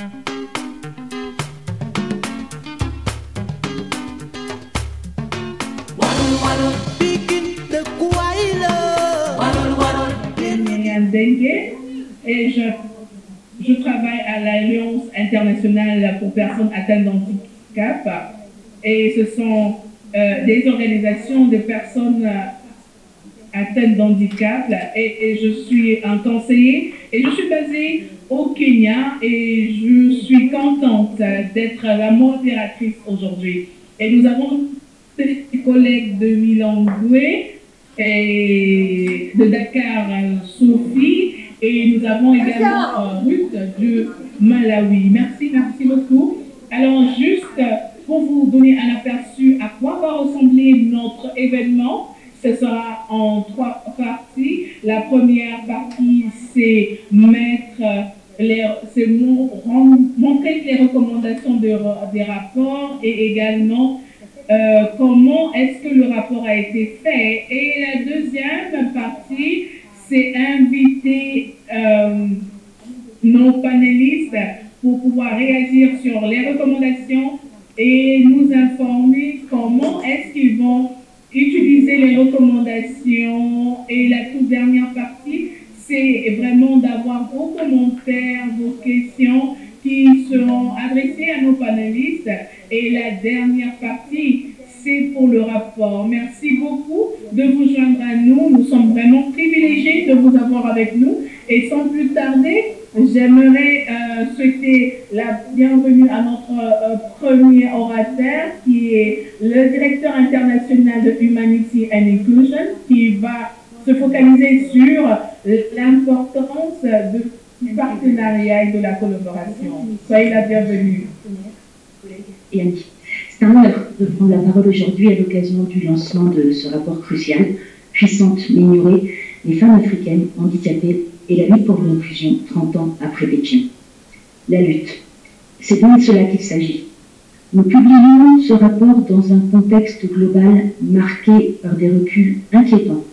Et je travaille à l'Alliance internationale pour personnes atteintes d'handicap. Et ce sont des organisations de personnes atteintes d'handicap. Et je suis un conseiller et je suis basée au Kenya et je suis contente d'être la modératrice aujourd'hui. Et nous avons des collègues de Lilongwe et de Dakar, Sophie, et nous avons également Ruth de Malawi. Merci beaucoup. Alors, juste pour vous donner un aperçu à quoi va ressembler notre événement, ce sera en 3 parties. La première partie, c'est montrer les recommandations des rapports et également comment est-ce que le rapport a été fait. Et la deuxième partie, c'est inviter nos panélistes pour pouvoir réagir sur les recommandations et nous informer comment est-ce qu'ils vont utiliser les recommandations. Et la toute dernière partie, c'est vraiment d'avoir vos commentaires, vos questions qui seront adressées à nos panélistes. Et la dernière partie, c'est pour le rapport. Merci beaucoup de vous joindre à nous. Nous sommes vraiment privilégiés de vous avoir avec nous. Et sans plus tarder, j'aimerais souhaiter la bienvenue à notre premier orateur, qui est le directeur international de Humanity and Inclusion, qui va se focaliser sur l'importance du partenariat et de la collaboration. Soyez la bienvenue. Et Annie, c'est un honneur de prendre la parole aujourd'hui à l'occasion du lancement de ce rapport crucial, Puissantes mais ignorées, les femmes africaines handicapées et la lutte pour l'inclusion 30 ans après Pékin. La lutte, c'est bien de cela qu'il s'agit. Nous publions ce rapport dans un contexte global marqué par des reculs inquiétants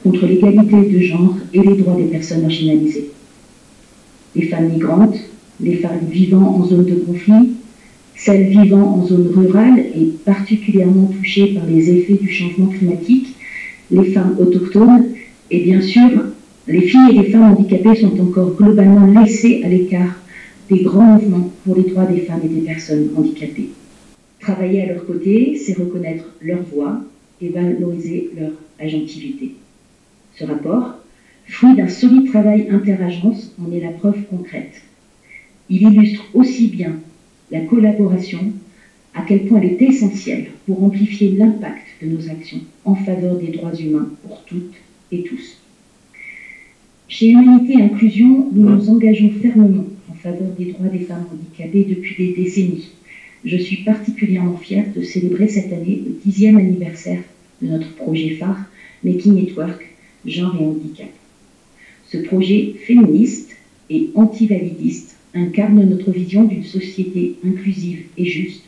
contre l'égalité de genre et les droits des personnes marginalisées. Les femmes migrantes, les femmes vivant en zone de conflit, celles vivant en zone rurale et particulièrement touchées par les effets du changement climatique, les femmes autochtones et bien sûr, les filles et les femmes handicapées sont encore globalement laissées à l'écart des grands mouvements pour les droits des femmes et des personnes handicapées. Travailler à leur côté, c'est reconnaître leur voix et valoriser leur agentivité. Ce rapport, fruit d'un solide travail interagence, en est la preuve concrète. Il illustre aussi bien la collaboration, à quel point elle est essentielle pour amplifier l'impact de nos actions en faveur des droits humains pour toutes et tous. Chez Humanité et Inclusion, nous nous engageons fermement en faveur des droits des femmes handicapées depuis des décennies. Je suis particulièrement fière de célébrer cette année le 10e anniversaire de notre projet phare, Making Network, Genre et Handicap. Ce projet féministe et antivalidiste incarne notre vision d'une société inclusive et juste,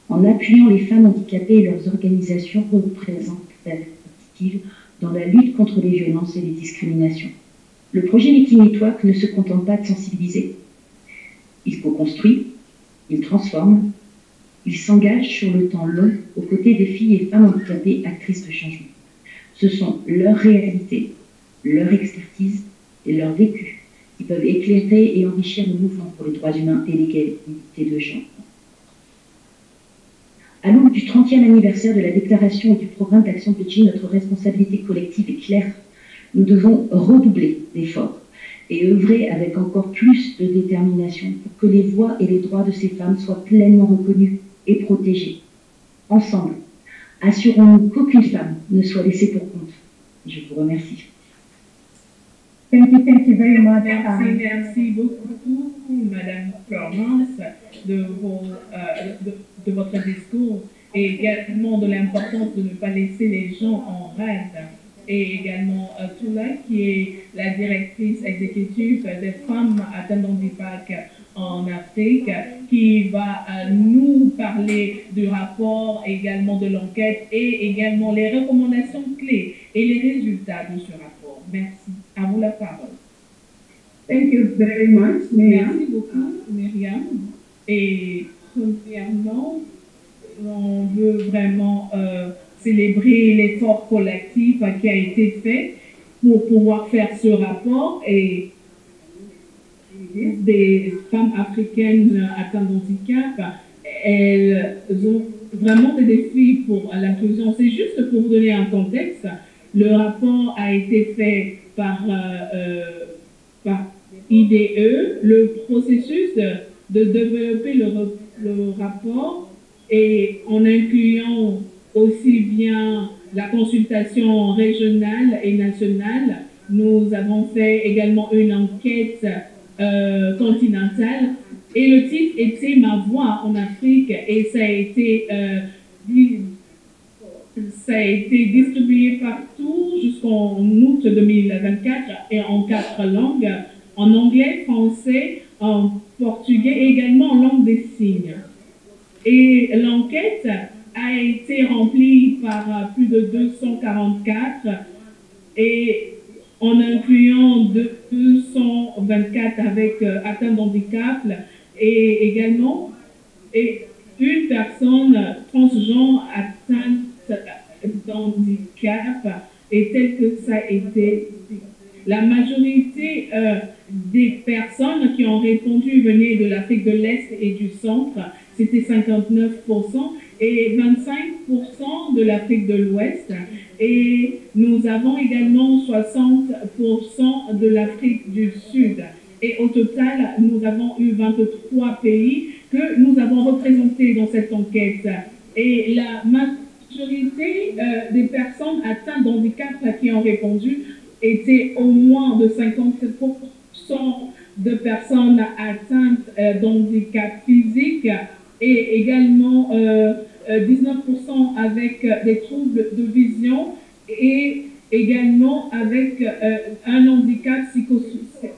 en appuyant les femmes handicapées et leurs organisations représentatives dans la lutte contre les violences et les discriminations. Le projet Making Network ne se contente pas de sensibiliser. Il co-construit, il transforme, il s'engage sur le temps long aux côtés des filles et femmes handicapées actrices de changement. Ce sont leurs réalités, leur expertise et leur vécu qui peuvent éclairer et enrichir le mouvement pour les droits humains et l'égalité de genre. À l'aube du 30e anniversaire de la déclaration et du programme d'action de Pékin, notre responsabilité collective est claire. Nous devons redoubler d'efforts et œuvrer avec encore plus de détermination pour que les voix et les droits de ces femmes soient pleinement reconnus et protégés. Ensemble, assurons-nous qu'aucune femme ne soit laissée pour compte. Je vous remercie. Thank you very much. Merci beaucoup, Madame Florence, de votre discours et également de l'importance de ne pas laisser les gens en rade. Et également Tula, qui est la directrice exécutive des femmes atteintes d'handicap en Afrique, qui va nous parler du rapport, également de l'enquête et également les recommandations clés et les résultats de ce rapport. Merci. À vous la parole. Thank you very much, Merci beaucoup, Myriam. Myriam. Et premièrement, on veut vraiment célébrer l'effort collectif qui a été fait pour pouvoir faire ce rapport, et des femmes africaines atteintes de handicap, elles ont vraiment des défis pour l'inclusion. C'est juste pour vous donner un contexte, le rapport a été fait par IDE. Le processus de développer le rapport, et en incluant aussi bien la consultation régionale et nationale, nous avons fait également une enquête continentale, et le titre était Ma voix en Afrique, et ça a été distribué partout jusqu'en août 2024 et en 4 langues, en anglais, français, en portugais et également en langue des signes. Et l'enquête a été remplie par plus de 244, et en incluant 224 avec atteinte d'handicap, et également une personne transgenre atteinte d'handicap, et tel que ça a été dit. La majorité des personnes qui ont répondu venaient de l'Afrique de l'Est et du Centre, c'était 59%, et 25% de l'Afrique de l'Ouest. Et nous avons également 60% de l'Afrique du Sud. Et au total, nous avons eu 23 pays que nous avons représentés dans cette enquête. Et la majorité des personnes atteintes d'handicap qui ont répondu étaient au moins de 50% de personnes atteintes d'handicap physique, et également 19% avec des troubles de vision, et également avec un handicap psychosocial.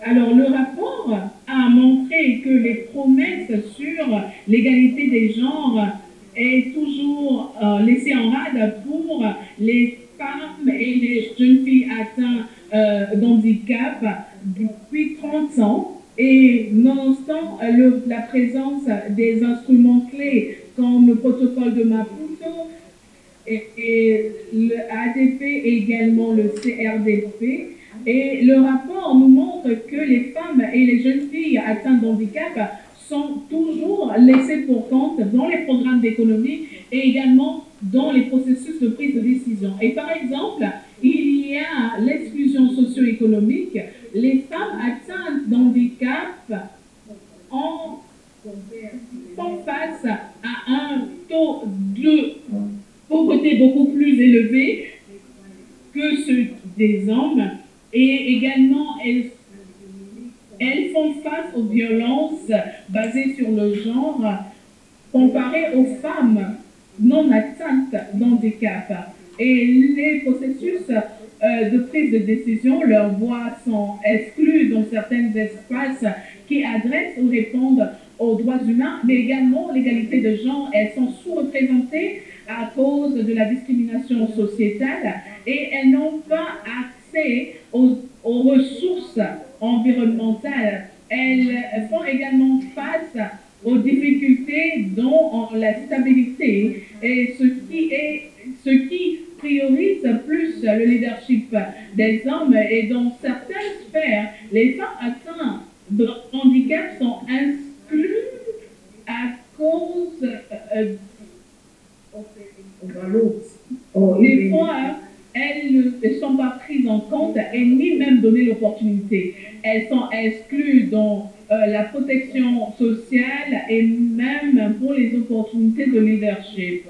Alors, le rapport a montré que les promesses sur l'égalité des genres est toujours laissée en rade pour les femmes et les jeunes filles atteintes d'handicap depuis 30 ans. Et nonobstant la présence des instruments clés comme le protocole de Maputo et le ADP et également le CRDP, et le rapport nous montre que les femmes et les jeunes filles atteintes d'handicap sont toujours laissées pour compte dans les programmes d'économie et également dans les processus de prise de décision. Et par exemple, il y a l'exclusion socio-économique. Les femmes atteintes d'handicap font face à un taux de pauvreté beaucoup plus élevé que ceux des hommes, et également elles font face aux violences basées sur le genre comparées aux femmes non atteintes d'handicap. Et les processus de prise de décision, leurs voix sont exclues dans certains espaces qui adressent ou répondent aux droits humains, mais également l'égalité de genre. Elles sont sous-représentées à cause de la discrimination sociétale, et elles n'ont pas accès aux ressources environnementales. Elles font également face aux difficultés dans la stabilité, et ce qui priorise plus le leadership des hommes. Et dans certaines sphères, les femmes atteintes de handicap sont exclues à cause des fois, elles ne sont pas prises en compte et ni même données l'opportunité. Elles sont exclues dans la protection sociale et même pour les opportunités de leadership.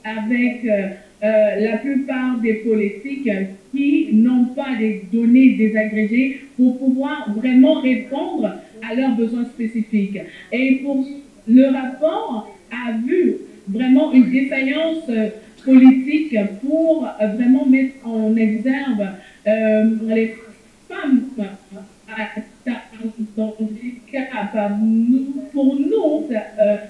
Avec la plupart des politiques qui n'ont pas des données désagrégées pour pouvoir vraiment répondre à leurs besoins spécifiques. Et pour le rapport a vu vraiment une défaillance politique pour vraiment mettre en exergue les femmes pour nous,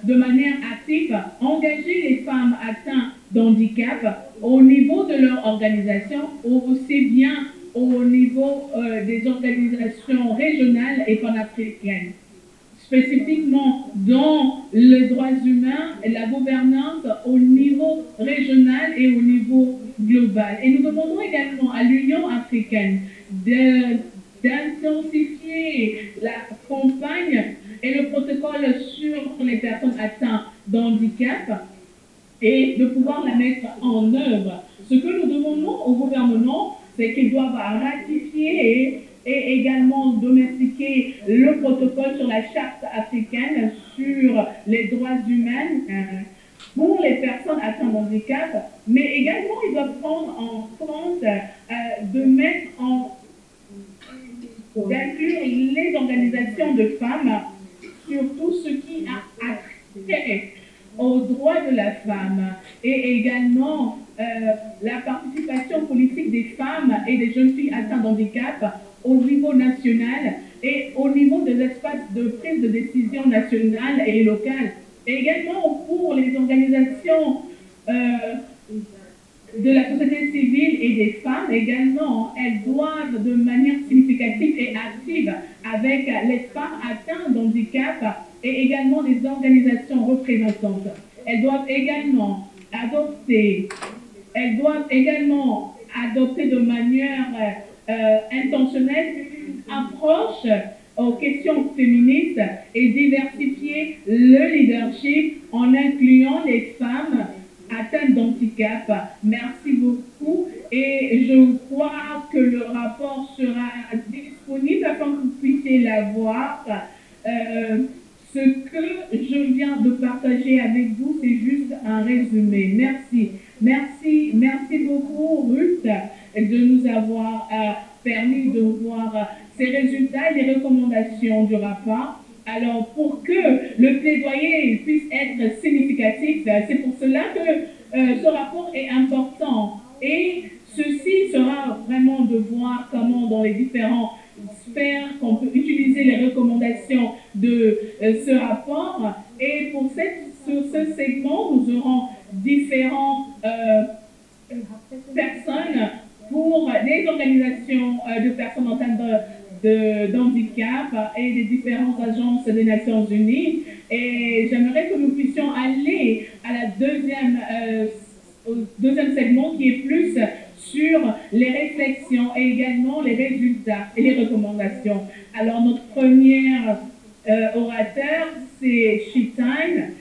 de manière active, engager les femmes atteintes d'handicap au niveau de leur organisation, aussi bien au niveau des organisations régionales et panafricaines. spécifiquement dans les droits humains et la gouvernance au niveau régional et au niveau global. Et nous demandons également à l'Union africaine d'intensifier la campagne et le protocole sur les personnes atteintes d'handicap et de pouvoir la mettre en œuvre. Ce que nous demandons au gouvernement, c'est qu'ils doivent ratifier et également domestiquer le protocole sur la charte africaine sur les droits humains pour les personnes atteintes d'handicap, mais également ils doivent prendre en compte d'inclure les organisations de femmes sur tout ce qui a trait aux droits de la femme et également la participation politique des femmes et des jeunes filles atteintes d'handicap au niveau national et au niveau des espaces de prise de décision nationale et locale. Et également pour les organisations de la société civile et des femmes, également, elles doivent de manière significative et active avec les femmes atteintes d'handicap et également les organisations représentantes. Elles doivent également adopter de manière intentionnelle une approche aux questions féministes et diversifier le leadership en incluant les femmes atteintes d'handicap. Merci beaucoup et je crois que le rapport sera disponible afin que vous puissiez l'avoir. Ce que je viens de partager avec vous, c'est juste un résumé. Merci. Merci beaucoup, Ruth, de nous avoir permis de voir ces résultats et les recommandations du rapport. Alors, pour que le plaidoyer puisse être significatif, c'est pour cela que ce rapport est important. Et ceci sera vraiment de voir comment dans les différentes sphères qu'on peut utiliser les recommandations de ce rapport. Et sur ce segment, nous aurons différentes personnes pour les organisations de personnes atteintes d'handicap et des différentes agences des Nations Unies. Et j'aimerais que nous puissions aller à la au deuxième segment qui est plus sur les réflexions et également les résultats et les recommandations. Alors, notre première orateur, c'est Shitai.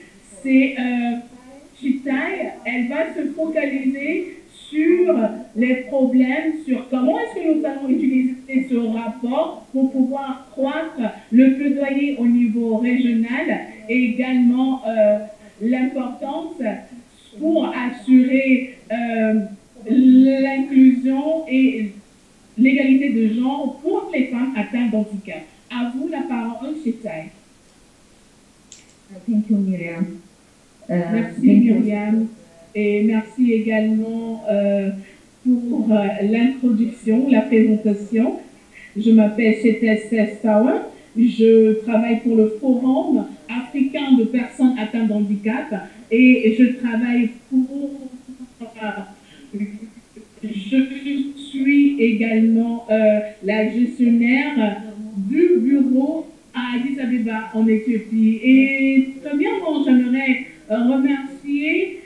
Shitai, elle va se focaliser sur les problèmes, sur comment est-ce que nous allons utiliser ce rapport pour pouvoir croître le plaidoyer au niveau régional et également l'importance pour assurer l'inclusion et l'égalité de genre pour les femmes atteintes d'handicap. À vous la parole, Shitai. Thank you, Myriam. Merci, Myriam. Et merci également pour l'introduction, la présentation. Je m'appelle Shitai Sauer. Je travaille pour le Forum africain de personnes atteintes de handicap et je travaille pour... je suis également la gestionnaire du bureau à Addis Abeba en Éthiopie. Et premièrement, j'aimerais remercier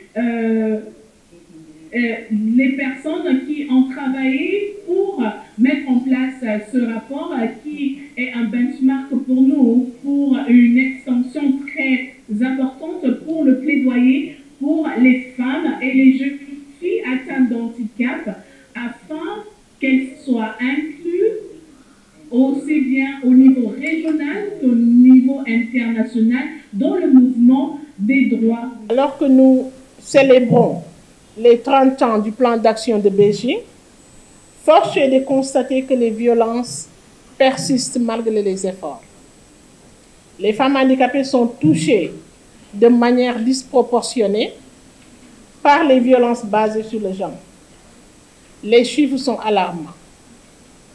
les personnes qui ont travaillé pour mettre en place ce rapport qui est un benchmark pour nous, pour une extension très importante pour le plaidoyer pour les femmes et les jeunes filles atteintes d'handicap afin qu'elles soient incluses aussi bien au niveau régional qu'au niveau international dans le mouvement des droits. Alors que nous célébrons les 30 ans du plan d'action de Beijing, force est de constater que les violences persistent malgré les efforts. Les femmes handicapées sont touchées de manière disproportionnée par les violences basées sur le genre. Les chiffres sont alarmants.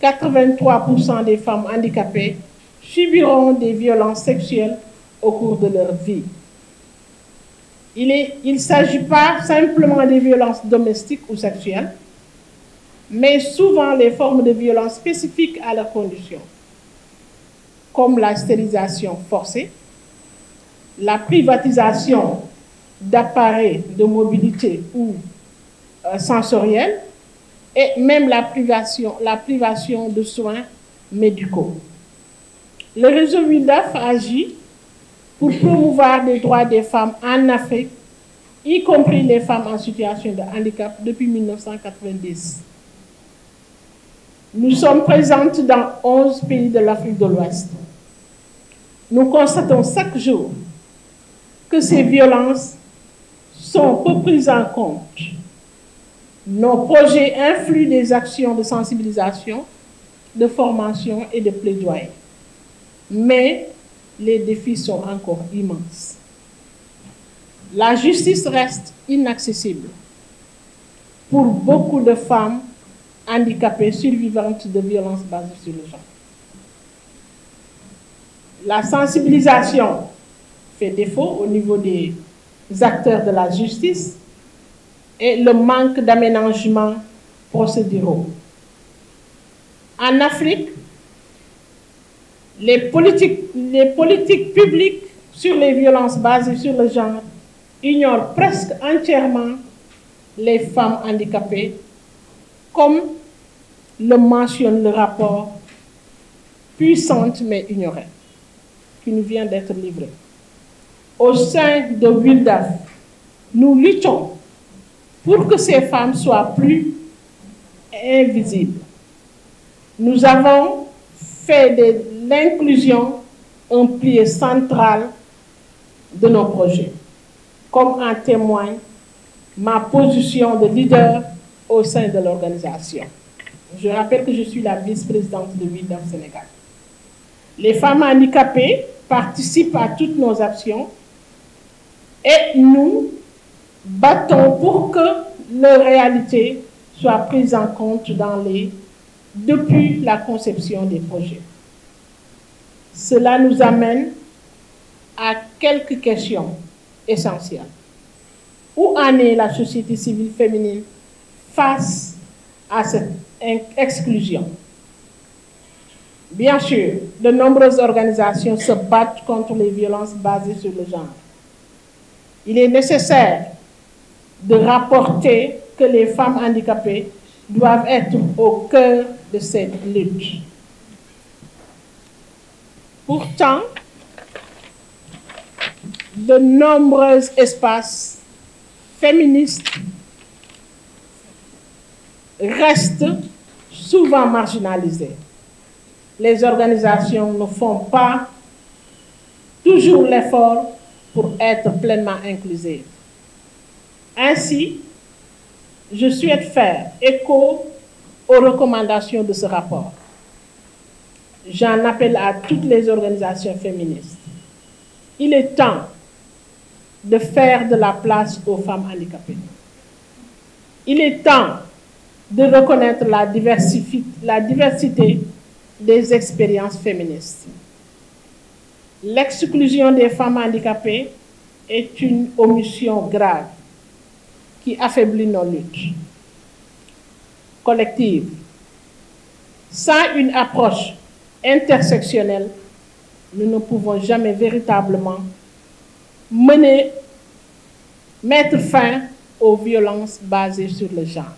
83% des femmes handicapées subiront des violences sexuelles au cours de leur vie. Il ne s'agit pas simplement des violences domestiques ou sexuelles, mais souvent les formes de violences spécifiques à leurs conditions. comme la stérilisation forcée, la privatisation d'appareils de mobilité ou sensoriels et même la privation de soins médicaux. Le réseau WILDAF agit pour promouvoir les droits des femmes en Afrique, y compris les femmes en situation de handicap, depuis 1990. Nous sommes présentes dans 11 pays de l'Afrique de l'Ouest. Nous constatons chaque jour que ces violences sont peu prises en compte. Nos projets influent des actions de sensibilisation, de formation et de plaidoyer. Mais les défis sont encore immenses. La justice reste inaccessible pour beaucoup de femmes handicapées survivantes de violences basées sur le genre. La sensibilisation fait défaut au niveau des acteurs de la justice et le manque d'aménagement procéduraux. En Afrique, les politiques publiques sur les violences basées sur le genre ignorent presque entièrement les femmes handicapées, comme le mentionne le rapport Puissante mais ignorée, qui nous vient d'être livré. Au sein de WILDAF, nous luttons pour que ces femmes soient plus invisibles. Nous avons fait de l'inclusion un pilier central de nos projets, comme en témoigne ma position de leader au sein de l'organisation. Je rappelle que je suis la vice-présidente de WILDAF Sénégal. Les femmes handicapées participent à toutes nos actions et nous battons pour que leur réalité soit prise en compte depuis la conception des projets. Cela nous amène à quelques questions essentielles. Où en est la société civile féminine face à cette exclusion? Bien sûr, de nombreuses organisations se battent contre les violences basées sur le genre. Il est nécessaire de rapporter que les femmes handicapées doivent être au cœur de cette lutte. Pourtant, de nombreux espaces féministes restent souvent marginalisés. Les organisations ne font pas toujours l'effort pour être pleinement inclusives. Ainsi, je souhaite faire écho aux recommandations de ce rapport. J'en appelle à toutes les organisations féministes. Il est temps de faire de la place aux femmes handicapées. Il est temps de reconnaître la diversité des expériences féministes. L'exclusion des femmes handicapées est une omission grave qui affaiblit nos luttes collectives. Sans une approche intersectionnelle, nous ne pouvons jamais véritablement mettre fin aux violences basées sur le genre.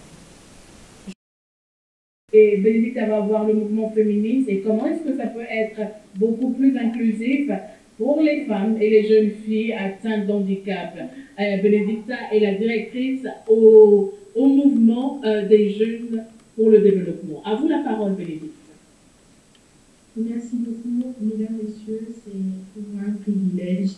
Et Bénédicte va voir le mouvement féministe et comment est-ce que ça peut être beaucoup plus inclusif pour les femmes et les jeunes filles atteintes d'handicap. Bénédicte est la directrice au mouvement des jeunes pour le développement. À vous la parole, Bénédicte. Merci beaucoup, mesdames, messieurs. C'est pour moi un privilège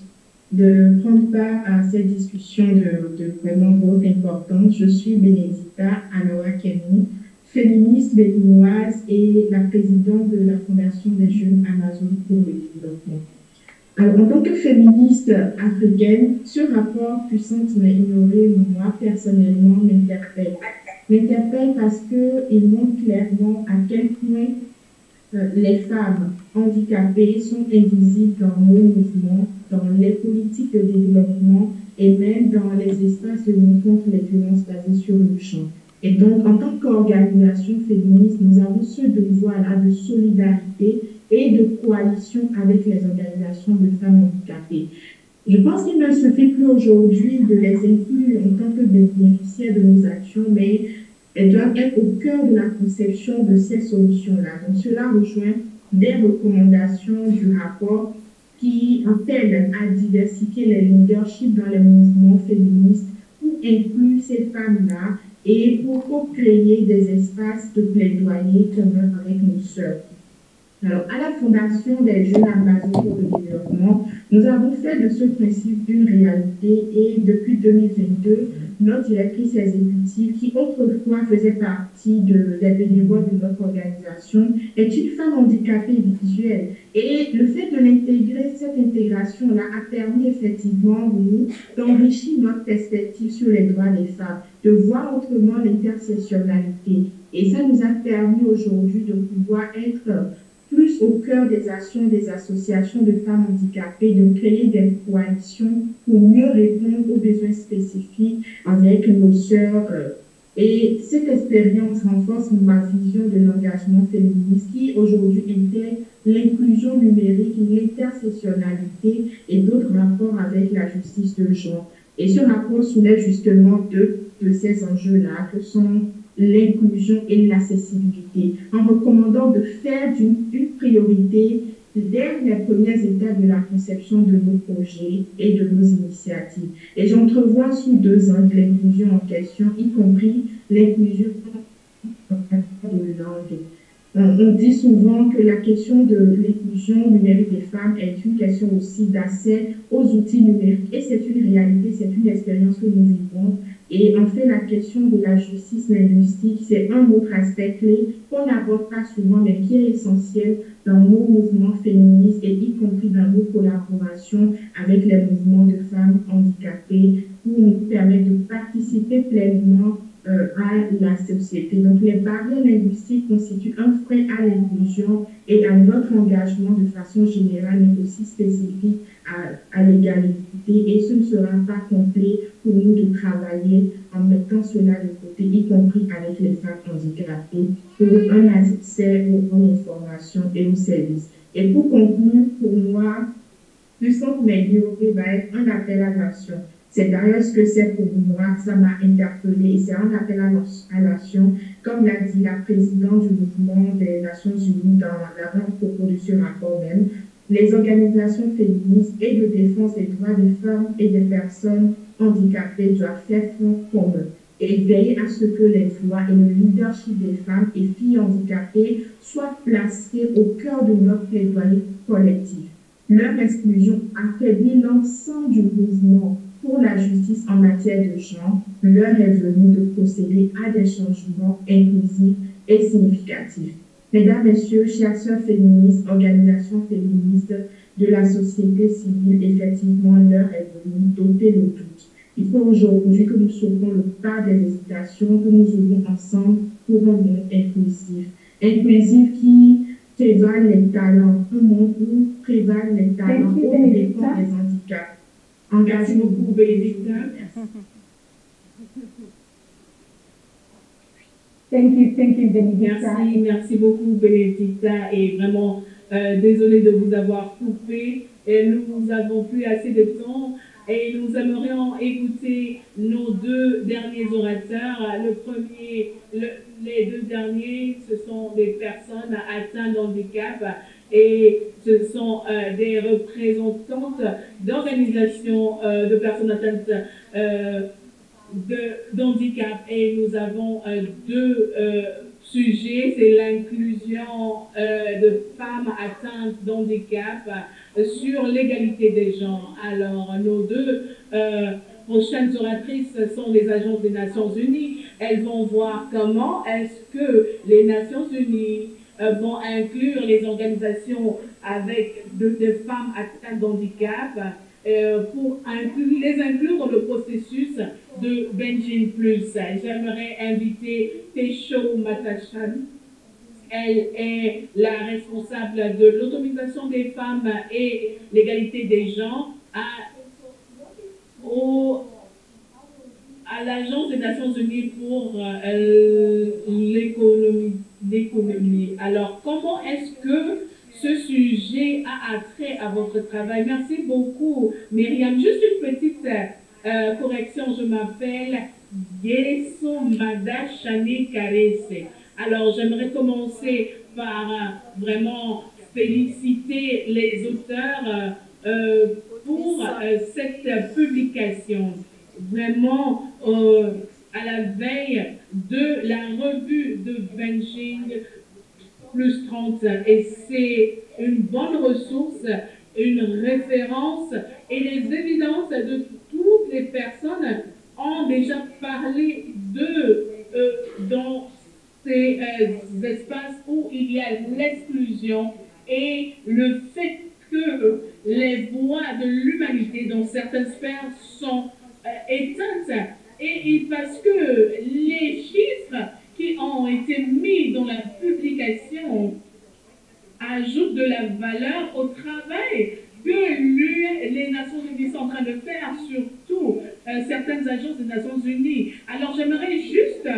de prendre part à cette discussion de vraiment haute importance. Je suis Bénédicte Anoa-Kemi, féministe béninoise et la présidente de la Fondation des jeunes Amazon pour le développement. Alors, en tant que féministe africaine, ce rapport Puissante mais ignorée, moi, personnellement, m'interpelle. M'interpelle parce qu'il montre clairement à quel point les femmes handicapées sont invisibles dans nos mouvements, dans les politiques de développement et même dans les espaces de lutte contre les violences basées sur le genre. Et donc, en tant qu'organisation féministe, nous avons ce devoir-là de solidarité et de coalition avec les organisations de femmes handicapées. Je pense qu'il ne suffit plus aujourd'hui de les inclure en tant que bénéficiaires de nos actions, mais elles doivent être au cœur de la conception de ces solutions-là. Donc cela rejoint des recommandations du rapport qui appellent à diversifier les leaderships dans les mouvements féministes pour inclure ces femmes-là et pour créer des espaces de plaidoyer communs avec nos sœurs. Alors, à la Fondation des Jeunes Amazons pour le développement, nous avons fait de ce principe une réalité et depuis 2022, notre directrice exécutive, qui autrefois faisait partie des bénévoles de notre organisation, est une femme handicapée visuelle. Et le fait de l'intégrer, cette intégration-là a permis effectivement d'enrichir notre perspective sur les droits des femmes, de voir autrement l'intersectionnalité. Et ça nous a permis aujourd'hui de pouvoir être plus au cœur des actions des associations de femmes handicapées, de créer des coalitions pour mieux répondre aux besoins spécifiques avec nos sœurs. Et cette expérience renforce ma vision de l'engagement féministe qui aujourd'hui intègre l'inclusion numérique, l'intersectionnalité et d'autres rapports avec la justice de genre. Et ce rapport soulève justement deux de ces enjeux-là que sont l'inclusion et l'accessibilité, en recommandant de faire d'une priorité dès les premières étapes de la conception de nos projets et de nos initiatives. Et j'entrevois sous deux angles l'inclusion en question, y compris l'inclusion de langue. On dit souvent que la question de l'inclusion numérique des femmes est une question aussi d'accès aux outils numériques. Et c'est une réalité, c'est une expérience que nous vivons. Et en fait, la question de la justice linguistique, c'est un autre aspect clé qu'on n'aborde pas souvent, mais qui est essentiel dans nos mouvements féministes et y compris dans nos collaborations avec les mouvements de femmes handicapées pour nous permettre de participer pleinement à la société. Donc, les barrières linguistiques constituent un frein à l'inclusion et à notre engagement de façon générale, mais aussi spécifique à l'égalité. Et ce ne sera pas complet pour nous de travailler en mettant cela de côté, y compris avec les femmes handicapées, pour un accès aux informations et aux services. Et pour conclure, pour moi, Puissante M'Améliorer va être un appel à l'action. C'est d'ailleurs ce que c'est pour moi, ça m'a interpellée et c'est un appel à l'action, comme l'a dit la présidente du mouvement des Nations Unies dans l'avant-propos de ce rapport même. Les organisations féministes et de défense des droits des femmes et des personnes handicapées doivent faire front commun et veiller à ce que les voix et le leadership des femmes et filles handicapées soient placés au cœur de notre plaidoyer collectif. Leur exclusion affaiblit l'ensemble du mouvement pour la justice en matière de genre. L'heure est venue de procéder à des changements inclusifs et significatifs. Mesdames, Messieurs, chères sœurs féministes, organisations féministes de la société civile, effectivement, l'heure est venue d'ôter le doute. Il faut aujourd'hui que nous sauvons le pas des hésitations, que nous ouvrons ensemble pour un monde inclusif. Inclusif qui prévalent les talents, un monde où prévalent les talents au dépend des handicaps. Merci beaucoup, Bénédicte. Thank you, Benedicta. Merci beaucoup, Bénédicta. Et vraiment, désolé de vous avoir coupé. Et nous n'avons plus assez de temps. Et nous aimerions écouter nos deux derniers orateurs. Les deux derniers, ce sont des personnes atteintes d'handicap et ce sont des représentantes d'organisations de personnes atteintes d'handicap. Et nous avons deux sujets, c'est l'inclusion de femmes atteintes d'handicap sur l'égalité des genres. Alors, nos deux prochaines oratrices sont les agences des Nations Unies. Elles vont voir comment est-ce que les Nations Unies vont inclure les organisations avec de femmes atteintes d'handicap pour les inclure dans le processus de Benjin Plus. J'aimerais inviter Tesho Matachan. Elle est la responsable de l'autonomisation des femmes et l'égalité des genres à l'Agence des Nations Unies pour l'économie. Alors, comment est-ce que ce sujet a attrait à votre travail. Merci beaucoup, Myriam. Juste une petite correction. Je m'appelle Yeso Mada Shani Karese. Alors, j'aimerais commencer par vraiment féliciter les auteurs pour cette publication. Vraiment, à la veille de la revue de Beijing plus 30, et c'est une bonne ressource, une référence, et les évidences de toutes les personnes ont déjà parlé d'eux dans ces espaces où il y a l'exclusion et le fait que les voix de l'humanité dans certaines sphères sont éteintes. Et parce que les chiffres qui ont été mis dans la publication ajoutent de la valeur au travail que les Nations Unies sont en train de faire, surtout certaines agences des Nations Unies. Alors j'aimerais juste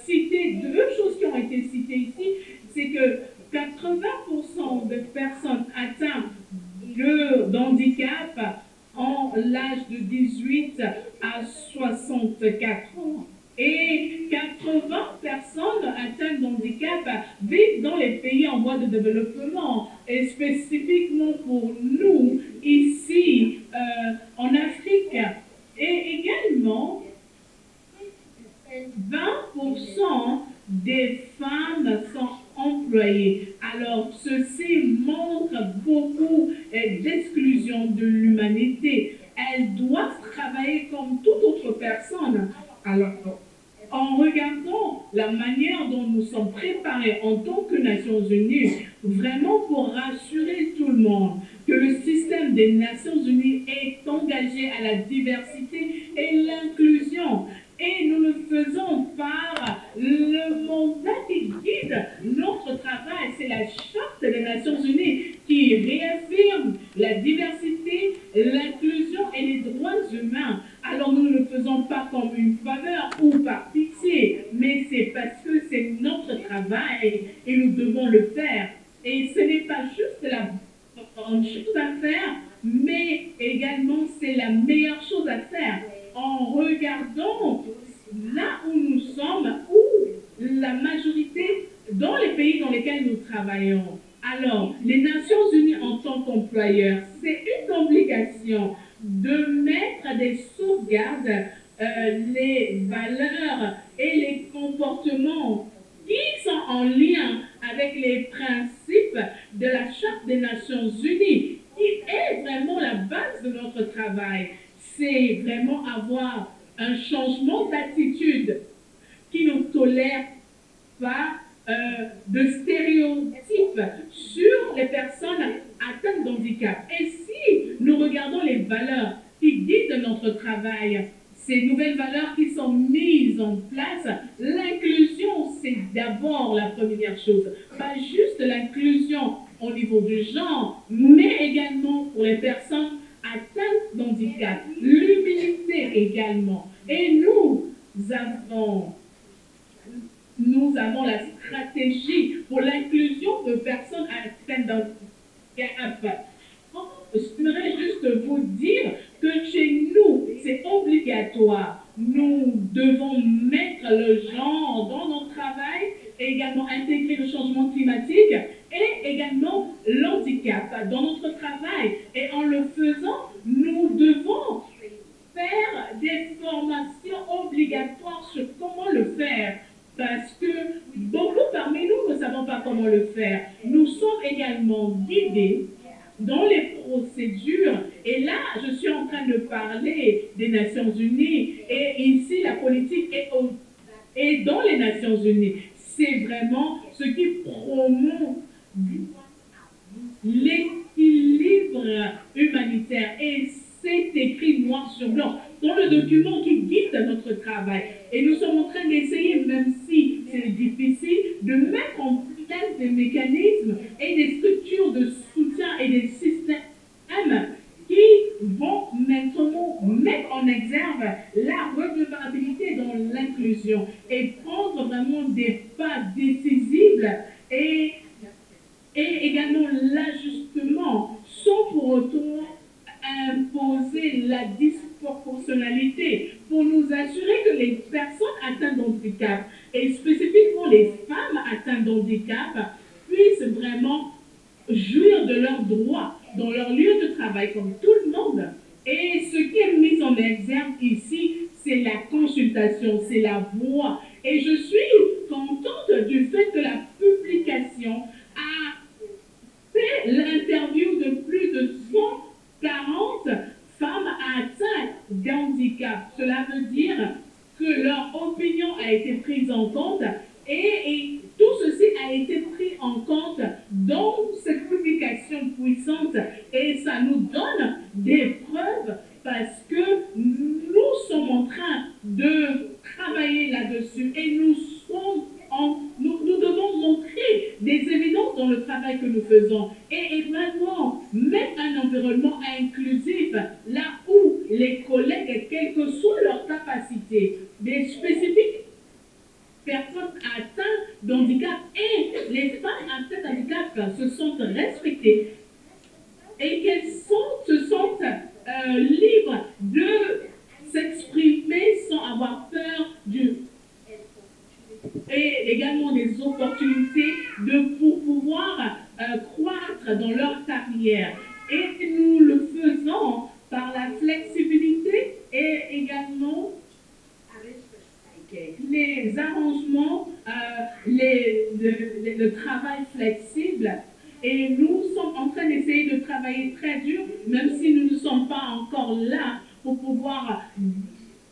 citer deux choses qui ont été citées ici. C'est que 80% de personnes atteintes d'handicap ont l'âge de 18 à 64 ans. Et 80 personnes atteintes d'handicap vivent dans les pays en voie de développement. Et spécifiquement pour nous, ici, en Afrique. Et également, 20% des femmes sont employées. Alors, ceci montre beaucoup d'exclusion de l'humanité. Elles doivent travailler comme toute autre personne. Alors, en regardant la manière dont nous sommes préparés en tant que Nations Unies, vraiment pour rassurer tout le monde que le système des Nations Unies est engagé à la diversité et l'inclusion. Et nous le faisons par le mandat qui guide notre travail. C'est la Charte des Nations Unies qui réaffirme la diversité, l'inclusion et les droits humains. Alors nous ne le faisons pas comme une faveur ou par pitié, mais c'est parce que c'est notre travail et nous devons le faire. Et ce n'est pas juste la bonne chose à faire, mais également c'est la meilleure chose à faire. En regardant là où nous sommes, où la majorité, dans les pays dans lesquels nous travaillons. Alors, les Nations Unies en tant qu'employeurs, c'est une obligation de mettre des sauvegardes, les valeurs et les comportements qui sont en lien avec les principes de la Charte des Nations Unies, qui est vraiment la base de notre travail. C'est vraiment avoir un changement d'attitude qui ne tolère pas de stéréotypes sur les personnes atteintes d'handicap. Et si nous regardons les valeurs qui guident notre travail, ces nouvelles valeurs qui sont mises en place, l'inclusion, c'est d'abord la première chose. Pas juste l'inclusion au niveau du genre, mais également pour les personnes atteintes d'handicap, l'humilité également. Et nous avons la stratégie pour l'inclusion de personnes atteintes d'handicap. J'aimerais juste vous dire que chez nous, c'est obligatoire. Nous devons mettre le genre dans notre travail et également intégrer le changement climatique et également l'handicap dans notre travail. Et en le faisant, nous devons faire des formations obligatoires sur comment le faire. Parce que beaucoup parmi nous ne savons pas comment le faire. Nous sommes également guidés dans les procédures, et là, je suis en train de parler des Nations Unies, et ici, la politique est dans les Nations Unies. C'est vraiment ce qui promeut l'équilibre humanitaire, et c'est écrit noir sur blanc dans le document qui guide notre travail. Et nous sommes en train d'essayer, même si c'est difficile, de mettre en place des mécanismes et des structures de soutien et des systèmes qui vont maintenant mettre en exergue la redevabilité dans l'inclusion et prendre vraiment des pas décisifs et également la disproportionnalité, pour nous assurer que les personnes atteintes de handicap, et spécifiquement les femmes atteintes de handicap, puissent vraiment jouir de leurs droits dans leur lieu de travail comme tout le monde. Et ce qui est mis en exergue ici, c'est la consultation, c'est la voix. Et je suis contente du fait que la publication a fait l'interview de plus de 140 femmes atteintes d'handicap. Cela veut dire que leur opinion a été prise en compte et tout ceci a été pris en compte dans cette publication puissante et ça nous donne des preuves parce que nous sommes en train de travailler là-dessus et nous devons montrer des évidences dans le travail que nous faisons et vraiment mettre un environnement inclusif là où les collègues, quelle que soit leur capacité, des spécifiques personnes atteintes d'handicap et les femmes atteintes d'handicap se sentent respectées et qu'elles se sentent libres de s'exprimer sans avoir peur et également des opportunités pour pouvoir croître dans leur carrière. Et nous le faisons par la flexibilité et également les arrangements, le travail flexible. Et nous sommes en train d'essayer de travailler très dur, même si nous ne sommes pas encore là pour pouvoir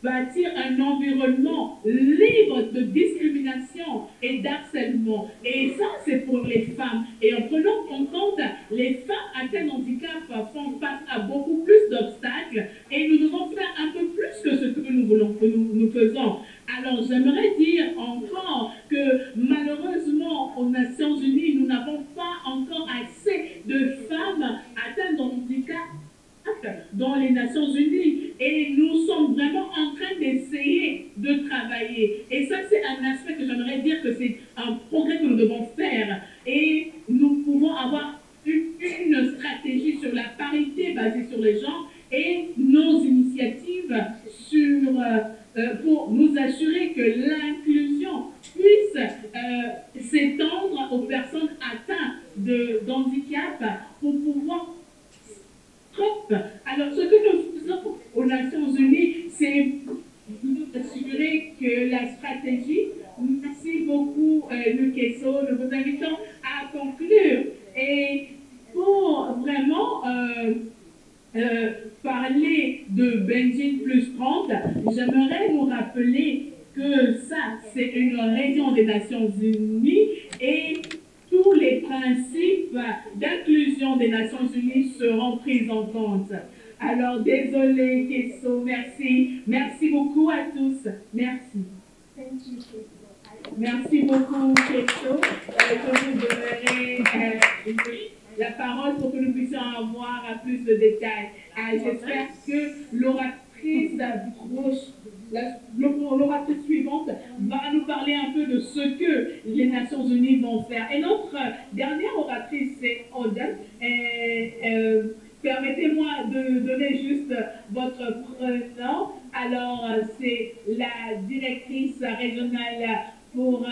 bâtir un environnement libre de discrimination et d'harcèlement. Et ça, c'est pour les femmes. Et en prenant en compte, les femmes atteintes d'handicap font face à beaucoup plus d'obstacles et nous devons faire un peu plus que ce que nous faisons. Alors, j'aimerais dire encore que malheureusement, aux Nations Unies, nous n'avons pas encore assez de femmes atteintes de handicap dans les Nations Unies et nous sommes vraiment en train d'essayer de travailler et ça c'est un aspect que j'aimerais dire que c'est un progrès que nous devons faire et nous pouvons avoir une stratégie sur la parité basée sur les genres et nos initiatives pour nous assurer que l'inclusion puisse s'étendre aux personnes atteintes d'handicap pour pouvoir. Alors, ce que nous faisons aux Nations Unies, c'est nous assurer que la stratégie, merci beaucoup Lukeso, nous vous invitons à conclure. Et pour vraiment parler de Beijing plus 30, j'aimerais vous rappeler que ça, c'est une région des Nations Unies et tous les principes d'inclusion des Nations Unies seront pris en compte. Alors, désolé, Kesso, merci. Merci beaucoup à tous. Merci. Merci beaucoup, Kesso. Je vous donnerai la parole pour que nous puissions avoir plus de détails. J'espère que l'oratrice suivante va nous parler un peu de ce que les Nations Unies vont faire. Et notre dernière oratrice, c'est Oden. Permettez-moi de donner juste votre prénom. Alors, c'est la directrice régionale pour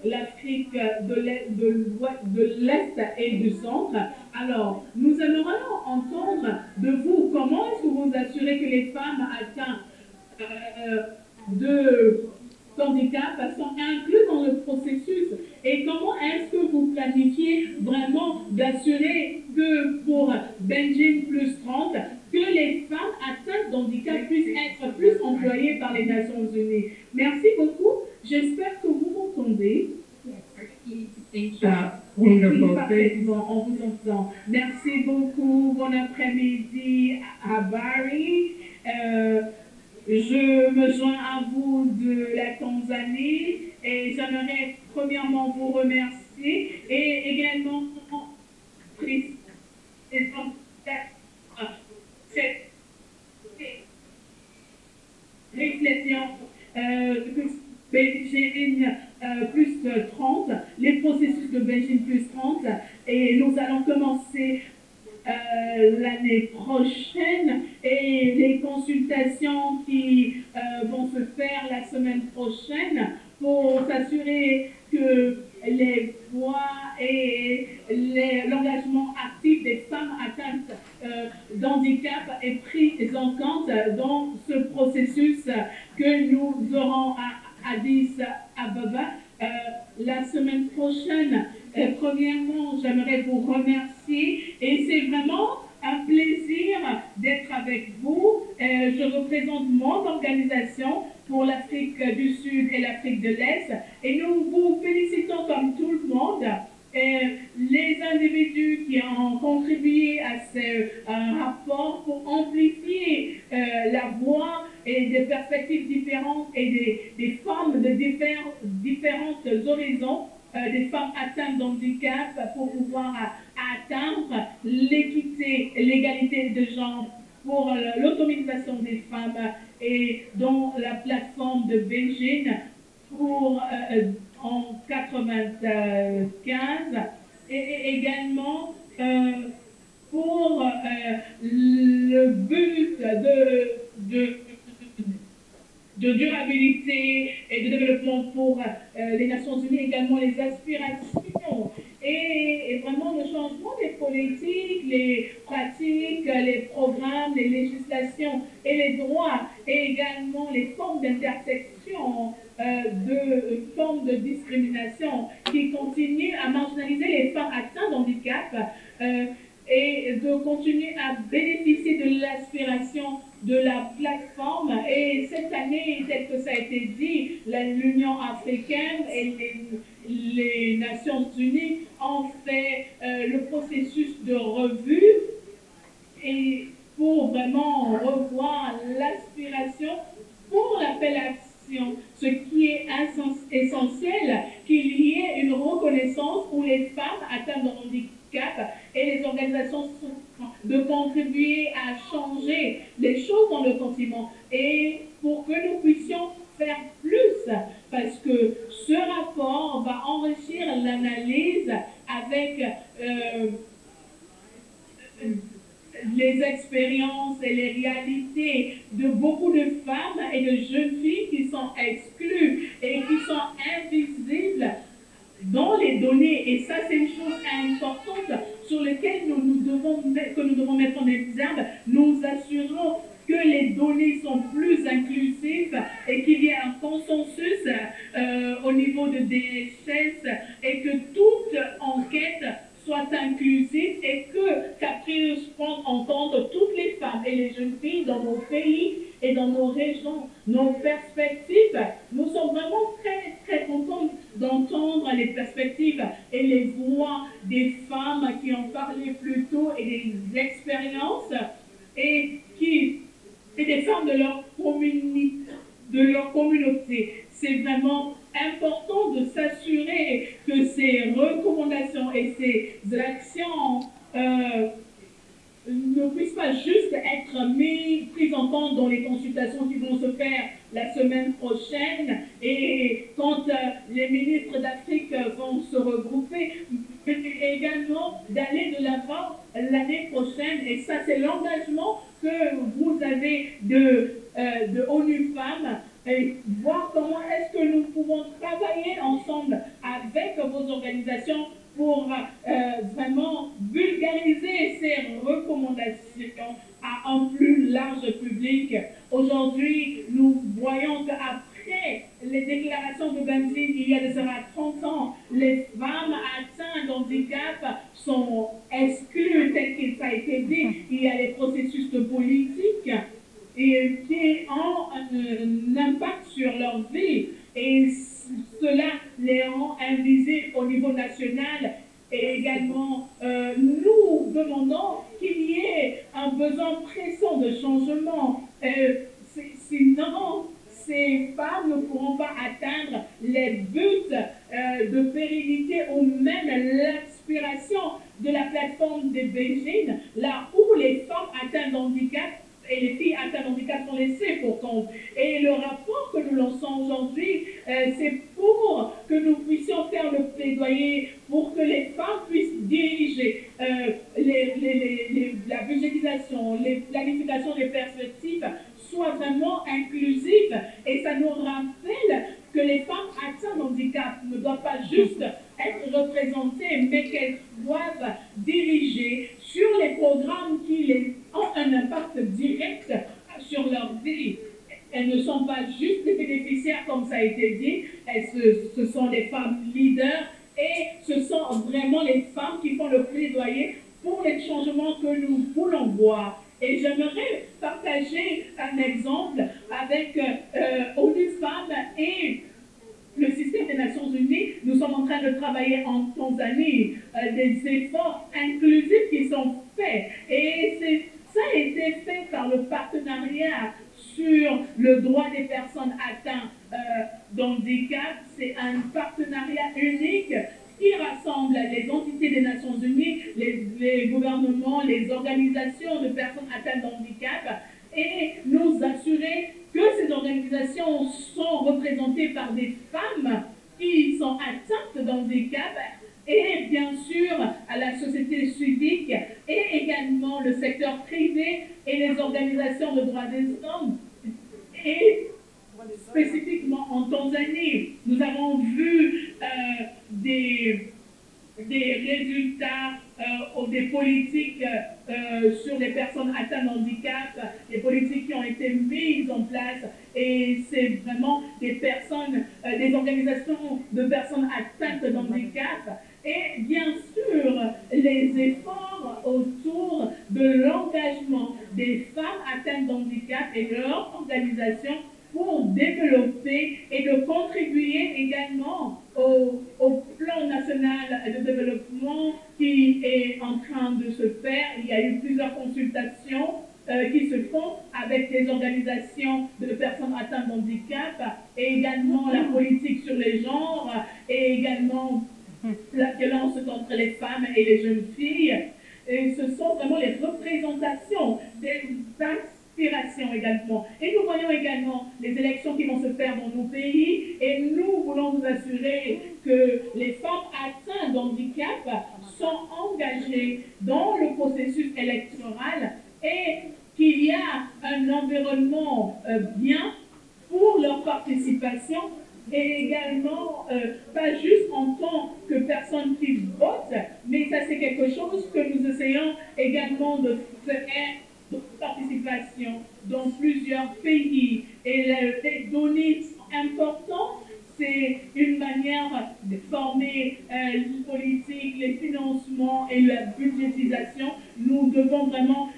l'Afrique de l'Est et du Centre. Alors, nous aimerions entendre de vous comment est-ce que vous assurez que les femmes atteintes de handicap sont inclus dans le processus et comment est-ce que vous planifiez vraiment d'assurer que pour Beijing plus 30, que les femmes atteintes d'handicap puissent être plus employées par les Nations Unies. Merci beaucoup. J'espère que vous m'entendez. Parfaitement, on vous entend. Merci beaucoup. Bon après-midi à Barry. Je me joins à vous de la Tanzanie et j'aimerais premièrement vous remercier et également cette réflexion Beijing plus 30, les processus de Beijing plus 30 et nous allons commencer l'année prochaine prochaine et les consultations qui vont se faire la semaine prochaine pour s'assurer que les voix et l'engagement actif des femmes atteintes d'handicap est pris en compte dans ce processus que nous aurons à Addis Ababa la semaine prochaine. Premièrement, j'aimerais vous remercier et c'est vraiment un plaisir d'être avec vous. Je représente mon organisation pour l'Afrique du Sud et l'Afrique de l'Est et nous vous félicitons comme tout le monde. Les individus qui ont contribué à ce rapport pour amplifier la voix et des perspectives différentes et des femmes de différents horizons, des femmes atteintes d'handicap pour pouvoir atteindre l'équité et l'égalité de genre pour l'autonomisation des femmes et dans la plateforme de Beijing pour en 95 et également pour le but de durabilité et de développement pour les Nations Unies, également les aspirations et vraiment le changement des politiques, les pratiques, les programmes, les législations et les droits et également les formes d'intersection de formes de discrimination qui continuent à marginaliser les femmes atteintes d'handicap et de continuer à bénéficier de l'aspiration de la plateforme. Et cette année, tel que ça a été dit, l'Union africaine et les Nations Unies ont fait le processus de revue et pour vraiment revoir l'aspiration pour l'appellation, ce qui est essentiel, qu'il y ait une reconnaissance pour les femmes atteintes de handicap et les organisations de contribuer à changer les choses dans le continent et pour que nous puissions faire plus, parce que ce rapport va enrichir l'analyse avec les expériences et les réalités de beaucoup de femmes et de jeunes filles qui sont exclues et qui sont invisibles dans les données. Et ça, c'est une chose importante sur laquelle nous devons mettre en exergue. Nous assurons que les données sont plus inclusives et qu'il y ait un consensus au niveau de DHS et que toute enquête soit inclusive et qu'elle puisse prendre en compte toutes les femmes et les jeunes filles dans nos pays et dans nos régions, nos perspectives. Nous sommes vraiment très, très contents d'entendre les perspectives et les voix des femmes qui ont parlé plus tôt et des expériences et des femmes de leur communauté. C'est vraiment important de s'assurer que ces recommandations et ces actions ne puissent pas juste être prises en compte dans les consultations qui vont se faire la semaine prochaine et quand les ministres d'Afrique vont se regrouper, mais également d'aller de l'avant l'année prochaine. Et ça, c'est l'engagement que vous avez de ONU Femmes et voir comment est-ce que nous pouvons travailler ensemble avec vos organisations pour vraiment vulgariser ces recommandations à un plus large public. Aujourd'hui, nous voyons qu'après les déclarations de Banzi, il y a de cela 30 ans, les femmes atteintes d'handicap sont exclues, tel qu'il a été dit. Il y a les processus de politique et qui ont un impact sur leur vie. Et cela les rend invisibles au niveau national. Et également, nous demandons qu'il y ait un besoin pressant de changement. Sinon, ces femmes ne pourront pas atteindre les buts de pérennité ou même l'aspiration de la plateforme de Beijing, là où les femmes atteintes d'handicap et les filles atteintes de handicap sont laissées pour compte. Et le rapport que nous lançons aujourd'hui, c'est pour que nous puissions faire le plaidoyer pour que les femmes puissent diriger la budgétisation, les planifications des perspectives soient vraiment inclusives. Et ça nous rappelle que les femmes atteintes de handicap ne doivent pas juste être représentées, mais qu'elles doivent diriger sur les programmes qui ont un impact direct sur leur vie. Elles ne sont pas juste des bénéficiaires, comme ça a été dit, ce sont des femmes leaders et ce sont vraiment les femmes qui font le plaidoyer pour les changements que nous voulons voir. Et j'aimerais partager un exemple avec ONU Femmes et le système des Nations Unies. Nous sommes en train de travailler en Tanzanie, des efforts inclusifs qui sont faits. Et ça a été fait par le partenariat sur le droit des personnes atteintes d'handicap. C'est un partenariat unique qui rassemble les entités des Nations Unies, les gouvernements, les organisations de personnes atteintes d'handicap et nous assurer que ces organisations sont représentées par des femmes qui sont atteintes d'handicap et bien sûr à la société civique et également le secteur privé et les organisations de droits des hommes. Et spécifiquement en Tanzanie, nous avons vu des résultats des politiques sur les personnes atteintes de handicap, des politiques qui ont été mises en place et c'est vraiment des personnes, des organisations de personnes atteintes de handicap et bien sûr les efforts autour de l'engagement des femmes atteintes de handicap et leur organisation pour développer et de contribuer également au plan national de développement qui est en train de se faire. Il y a eu plusieurs consultations qui se font avec des organisations de personnes atteintes de handicap et également la politique sur les genres et également la violence contre les femmes et les jeunes filles. Et ce sont vraiment les représentations des aspirations également. Et nous voyons également les élections qui vont se faire dans nos pays et nous voulons nous assurer que les femmes atteintes de handicap sont engagées dans le processus électoral et qu'il y a un environnement bien pour leur participation et également pas juste en tant que personnes qui votent, mais ça c'est quelque chose que nous essayons également de faire de participation dans plusieurs pays et les données importantes. C'est une manière de former les politiques, les financements et la budgétisation. Nous devons vraiment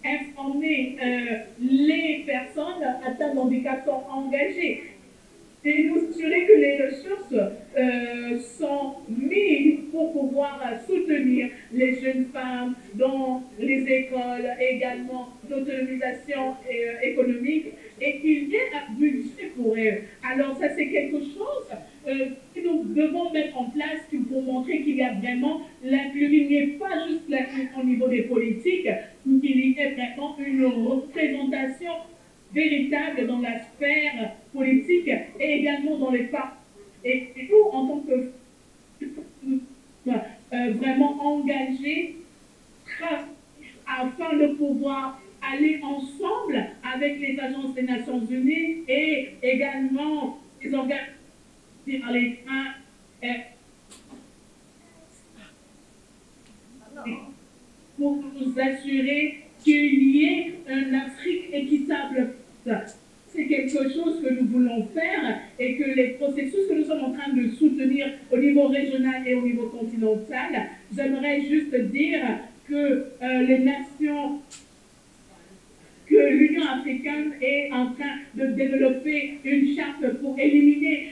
informer les personnes atteintes de handicap sont engagées et nous assurer que les ressources sont mises pour pouvoir soutenir les jeunes femmes dans les écoles, également l'autonomisation économique et qu'il y ait un budget pour elles. Alors ça c'est quelque chose que nous devons mettre en place pour montrer qu'il y a vraiment l'inclusion, il n'y a pas juste l'inclusion au niveau des politiques, mais qu'il y ait vraiment une représentation véritable dans la sphère politique et également dans les partis. Et nous, en tant que vraiment engagés, afin de pouvoir aller ensemble avec les agences des Nations Unies et également les organisations par les pour nous assurer qu'il y ait une Afrique équitable. C'est quelque chose que nous voulons faire et que les processus que nous sommes en train de soutenir au niveau régional et au niveau continental, j'aimerais juste dire que les nations, que l'Union africaine est en train de développer une charte pour éliminer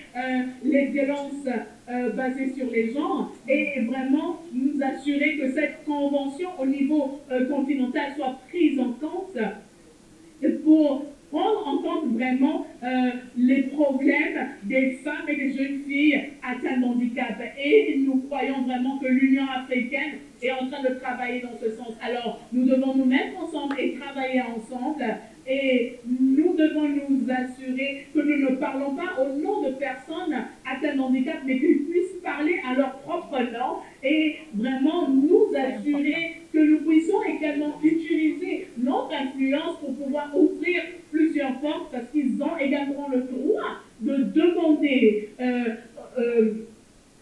les violences basées sur les genres et vraiment nous assurer que cette convention au niveau continental soit prise en compte pour prendre en compte vraiment les problèmes des femmes et des jeunes filles atteintes de handicap. Et nous croyons vraiment que l'Union africaine est en train de travailler dans ce sens. Alors, nous devons nous mettre ensemble et travailler ensemble ensemble et nous devons nous assurer que nous ne parlons pas au nom de personnes atteintes de handicap, mais qu'ils puissent parler à leur propre nom et vraiment nous assurer que nous puissions également utiliser notre influence pour pouvoir ouvrir plusieurs portes parce qu'ils ont également le droit de demander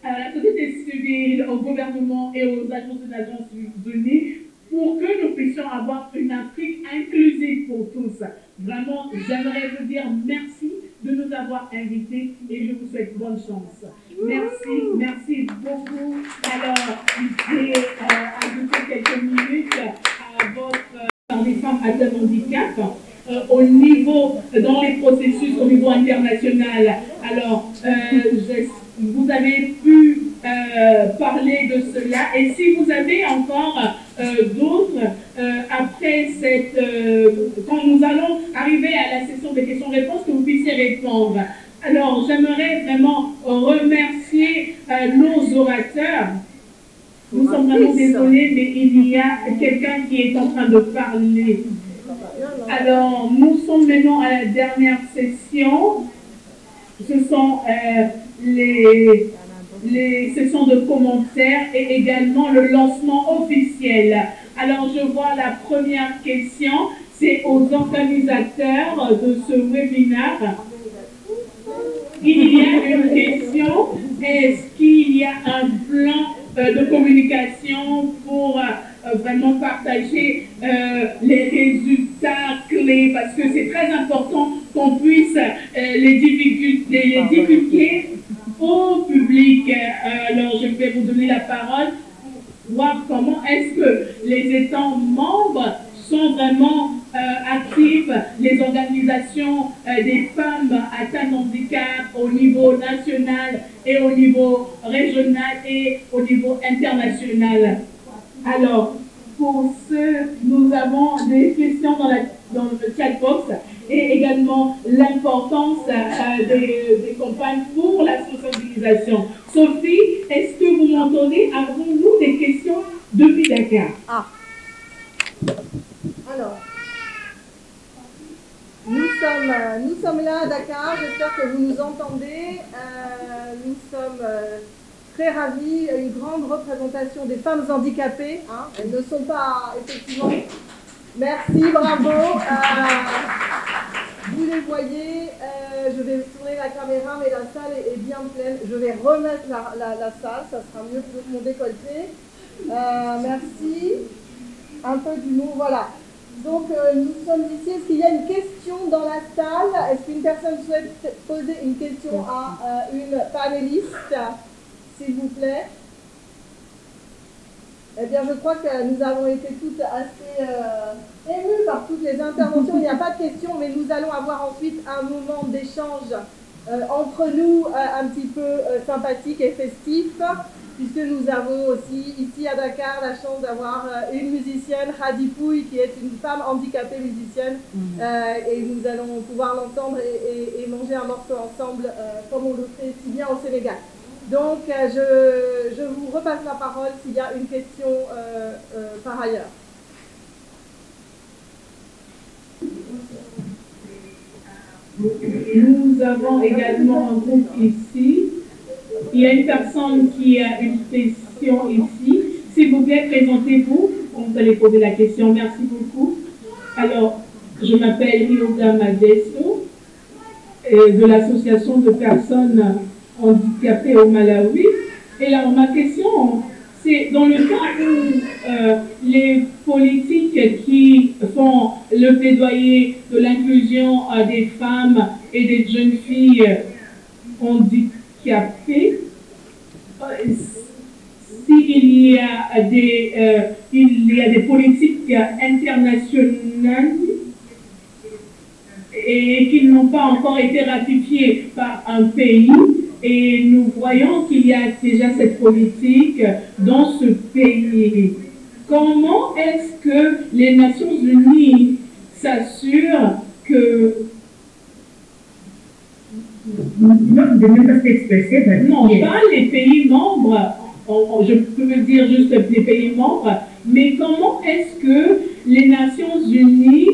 à la société civile, au gouvernement et aux agences des Nations Unies pour que nous puissions avoir une Afrique inclusive pour tous. Vraiment, j'aimerais vous dire merci de nous avoir invités et je vous souhaite bonne chance. Merci, merci beaucoup. Alors, je vais ajouter quelques minutes à votre des femmes atteintes de handicap. Au niveau, dans les processus au niveau international. Alors, vous avez pu parler de cela et si vous avez encore d'autres, après cette, quand nous allons arriver à la session des questions-réponses, que vous puissiez répondre. Alors, j'aimerais vraiment remercier nos orateurs. Nous sommes vraiment désolés, mais il y a quelqu'un qui est en train de parler. Alors, nous sommes maintenant à la dernière session. Ce sont les sessions de commentaires et également le lancement officiel. Alors, je vois la première question, c'est aux organisateurs de ce webinaire. Il y a une question, est-ce qu'il y a un plan de communication pour vraiment partager les résultats clés parce que c'est très important qu'on puisse les divulguer au public. Alors, je vais vous donner la parole pour voir comment est-ce que les États membres sont vraiment actifs, les organisations des femmes atteintes de handicap au niveau national et au niveau régional et au niveau international. Alors, pour ce, nous avons des questions dans le chat box et également l'importance des campagnes pour la sensibilisation. Sophie, est-ce que vous m'entendez? Avons-nous des questions depuis Dakar? Ah. Alors, nous sommes là à Dakar, j'espère que vous nous entendez. Nous sommes très ravis, une grande représentation des femmes handicapées. Hein. Elles ne sont pas, effectivement... Merci, bravo. Vous les voyez, je vais tourner la caméra, mais la salle est bien pleine. Je vais remettre la salle, ça sera mieux pour mon décolleté. Merci. Un peu d'humour, voilà. Donc, nous sommes ici. Est-ce qu'il y a une question dans la salle? Est-ce qu'une personne souhaite poser une question à une panéliste, s'il vous plaît? Eh bien, je crois que nous avons été toutes assez émues par toutes les interventions. Il n'y a pas de questions, mais nous allons avoir ensuite un moment d'échange entre nous un petit peu sympathique et festif, puisque nous avons aussi ici à Dakar la chance d'avoir une musicienne, Khady Pouy, qui est une femme handicapée musicienne, et nous allons pouvoir l'entendre et manger un morceau ensemble, comme on le fait si bien au Sénégal. Donc, je vous repasse la parole s'il y a une question par ailleurs. Nous avons également un groupe ici. Il y a une personne qui a une question ici. S'il vous plaît, présentez-vous. Vous allez poser la question. Merci beaucoup. Alors, je m'appelle Yoga Madeso, de l'association de personnes handicapées au Malawi. Et là, ma question, c'est dans le cas où les politiques qui font le plaidoyer de l'inclusion des femmes et des jeunes filles handicapées, s'il y a des politiques internationales et qui n'ont pas encore été ratifiées par un pays, et nous voyons qu'il y a déjà cette politique dans ce pays. Comment est-ce que les Nations Unies s'assurent que... Non, pas les pays membres, je peux dire juste les pays membres, mais comment est-ce que les Nations Unies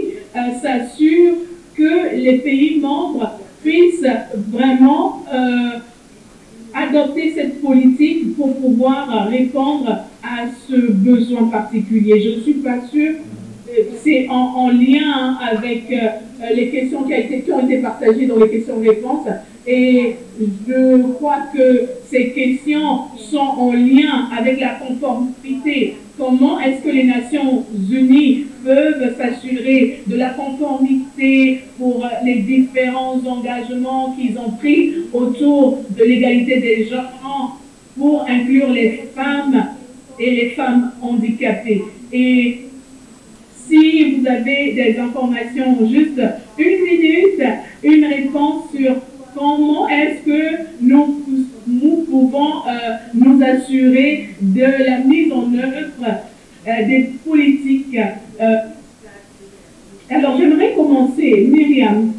s'assure que les pays membres puissent vraiment adopter cette politique pour pouvoir répondre à ce besoin particulier. Je ne suis pas sûre, c'est en lien avec les questions qui ont été partagées dans les questions-réponses, et je crois que ces questions sont en lien avec la conformité. Comment est-ce que les Nations Unies peuvent s'assurer de la conformité pour les différents engagements qu'ils ont pris autour de l'égalité des genres pour inclure les femmes et les femmes handicapées? Et si vous avez des informations, juste une minute, une réponse sur comment est-ce que nous pouvons nous assurer de la mise en œuvre des politiques. Alors, j'aimerais commencer, Myriam,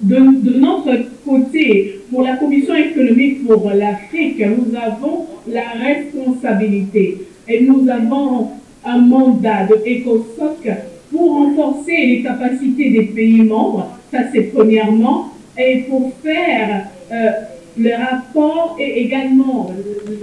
de notre côté, pour la Commission économique pour l'Afrique, nous avons la responsabilité et nous avons un mandat de ECOSOC pour renforcer les capacités des pays membres, ça c'est premièrement, et pour faire le rapport et également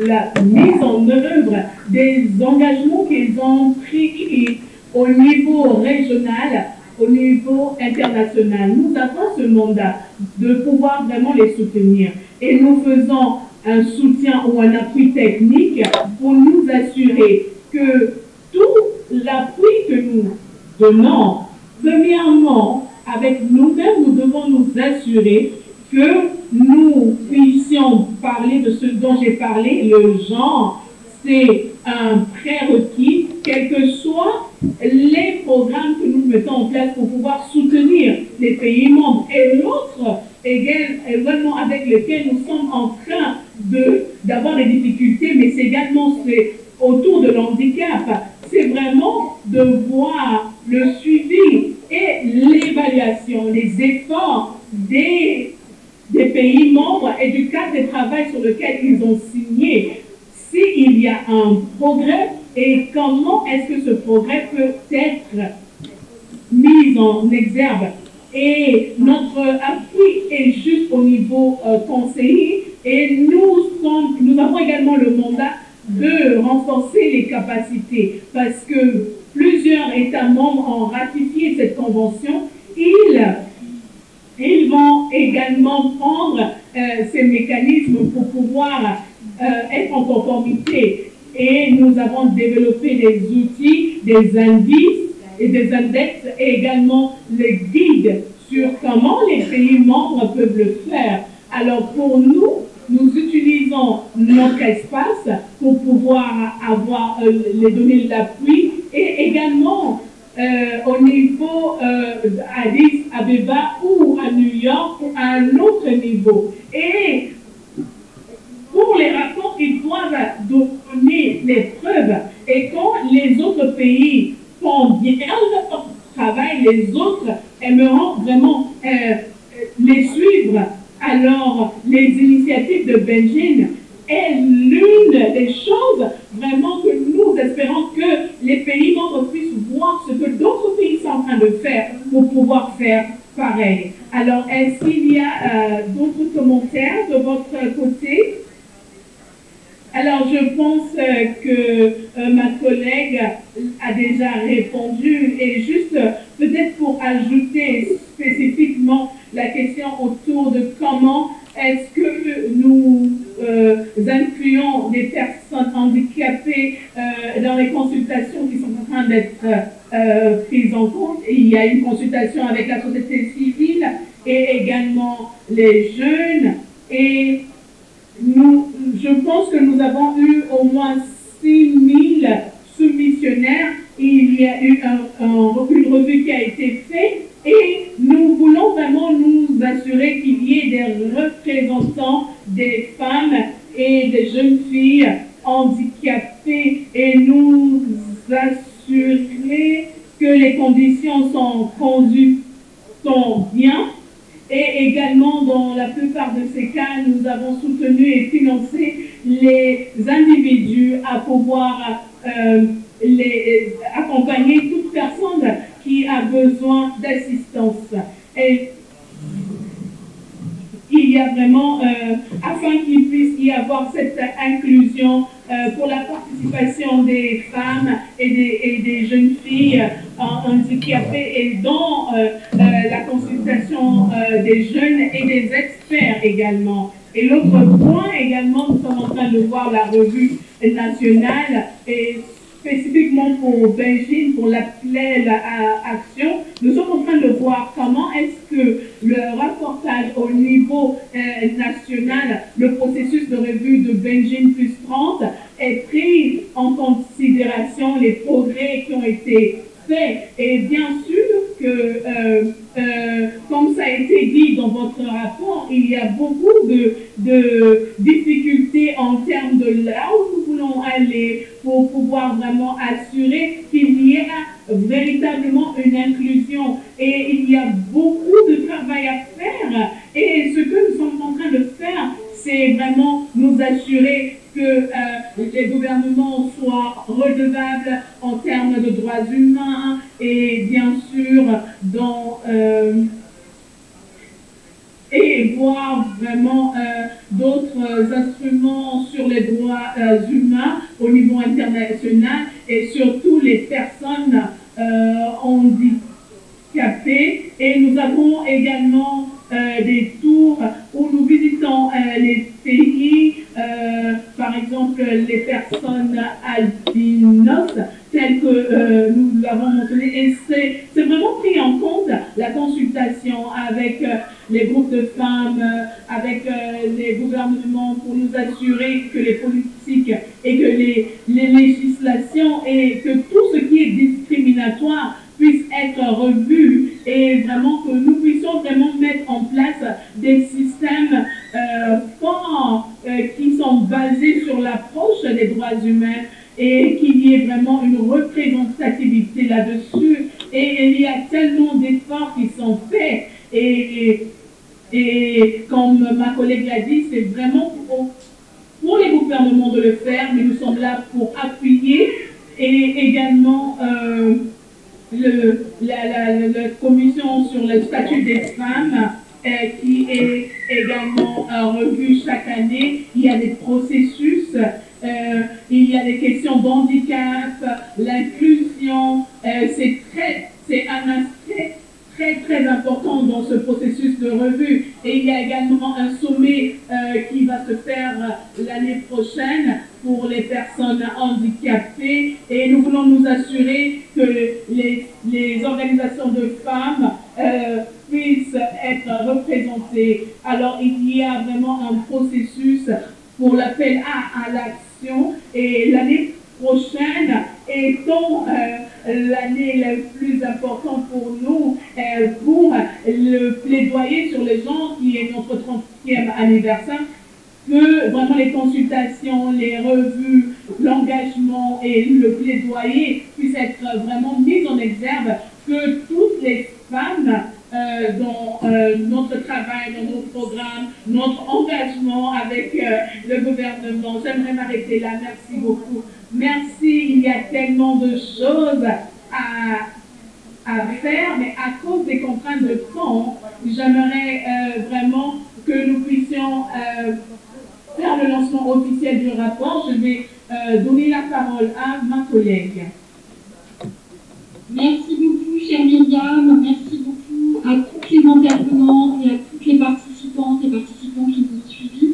la mise en œuvre des engagements qu'ils ont pris au niveau régional, au niveau international. Nous avons ce mandat de pouvoir vraiment les soutenir et nous faisons un soutien ou un appui technique pour nous assurer que tout l'appui que nous donnons, premièrement, avec nous-mêmes, nous devons nous assurer que nous puissions parler de ce dont j'ai parlé. Le genre, c'est un prérequis, quels que soient les programmes que nous mettons en place pour pouvoir soutenir les pays membres. Et l'autre, également avec lequel nous sommes en train d'avoir des difficultés, mais c'est également autour de l'handicap, c'est vraiment de voir le suivi et l'évaluation, les efforts des pays membres et du cadre de travail sur lequel ils ont signé, s'il y a un progrès et comment est-ce que ce progrès peut être mis en exergue. Et notre appui est juste au niveau conseiller et nous avons également le mandat de renforcer les capacités parce que plusieurs États membres ont ratifié cette convention. Ils vont également prendre ces mécanismes pour pouvoir être en conformité. Et nous avons développé des outils, des indices et des index et également les guides sur comment les pays membres peuvent le faire. Alors pour nous, nous utilisons notre espace pour pouvoir avoir les données d'appui et également au niveau d'Addis Abeba ou à New York à un autre niveau. Et pour les rapports, ils doivent donner les preuves. Et quand les autres pays font bien leur travail, les autres aimeront vraiment les suivre. Alors, les initiatives de Beijing est l'une des choses vraiment que nous espérons que les pays membres puissent voir ce que d'autres pays sont en train de faire pour pouvoir faire pareil. Alors, est-ce qu'il y a d'autres commentaires de votre côté? Alors, je pense que ma collègue a déjà répondu et juste peut-être pour ajouter spécifiquement la question autour de comment est-ce que nous incluons des personnes handicapées dans les consultations qui sont en train d'être prises en compte. Et il y a une consultation avec la société civile et également les jeunes. Et je pense que nous avons eu au moins 6 000 soumissionnaires. Il y a eu une revue qui a été faite et nous voulons vraiment nous assurer qu'il y ait des représentants des femmes et des jeunes filles handicapées et nous assurer que les conditions sont conduites bien. Et également, dans la plupart de ces cas, nous avons soutenu et financé les individus à pouvoir accompagner toute personne qui a besoin d'assistance. Et il y a vraiment, afin qu'il puisse y avoir cette inclusion pour la participation des femmes et des jeunes filles handicapées et dans la consultation des jeunes et des experts également. Et l'autre point également, nous sommes en train de voir la revue nationale et spécifiquement pour Beijing, pour l'appel à action, nous sommes en train de voir comment est-ce que le rapportage au niveau national, le processus de revue de Beijing plus 30 est pris en considération les progrès qui ont été faits. Et bien sûr que, comme ça a été dit dans votre rapport, il y a beaucoup de difficultés en termes de là où nous voulons aller pour pouvoir vraiment assurer qu'il y a véritablement une inclusion. Et il y a beaucoup de travail à faire. Et ce que nous sommes en train de faire, c'est vraiment nous assurer que les gouvernements soient redevables en termes de droits humains et bien sûr dans et voir vraiment d'autres instruments sur les droits humains au niveau international et surtout les personnes handicapées. Et nous avons également des tours où nous visitons les pays, par exemple les personnes albinos, telles que nous l'avons mentionné, et c'est vraiment pris en compte la consultation avec les groupes de femmes, avec les gouvernements pour nous assurer que les politiques et que les législations et que tout ce qui est discriminatoire puisse être revu et vraiment que nous puissions vraiment mettre en place des systèmes forts qui sont basés sur l'approche des droits humains et qu'il y ait vraiment une représentativité là-dessus. Et il y a tellement d'efforts qui sont faits et comme ma collègue l'a dit, c'est vraiment pour les gouvernements de le faire, mais nous sommes là pour appuyer et également la commission sur le statut des femmes qui est également revue chaque année. Il y a des processus, il y a des questions d'handicap, l'inclusion, c'est un aspect très important dans ce processus de revue. Et il y a également un sommet qui va se faire l'année prochaine pour les personnes handicapées. Et nous voulons nous assurer que les organisations de femmes puissent être représentées. Alors il y a vraiment un processus pour l'appel à l'action. Et l'année prochaine étant l'année la plus importante pour nous, pour le plaidoyer sur les gens qui est notre 30e anniversaire, que vraiment les consultations, les revues, l'engagement et le plaidoyer puissent être vraiment mis en exergue, que toutes les femmes dans notre travail, dans nos programmes, notre engagement avec le gouvernement. J'aimerais m'arrêter là. Merci beaucoup. Merci. Il y a tellement de choses à faire, mais à cause des contraintes de temps, j'aimerais vraiment que nous puissions faire le lancement officiel du rapport. Je vais donner la parole à ma collègue. Merci beaucoup, chère Myriam. Merci beaucoup à tous les intervenants et à toutes les participantes et participants qui nous ont suivis.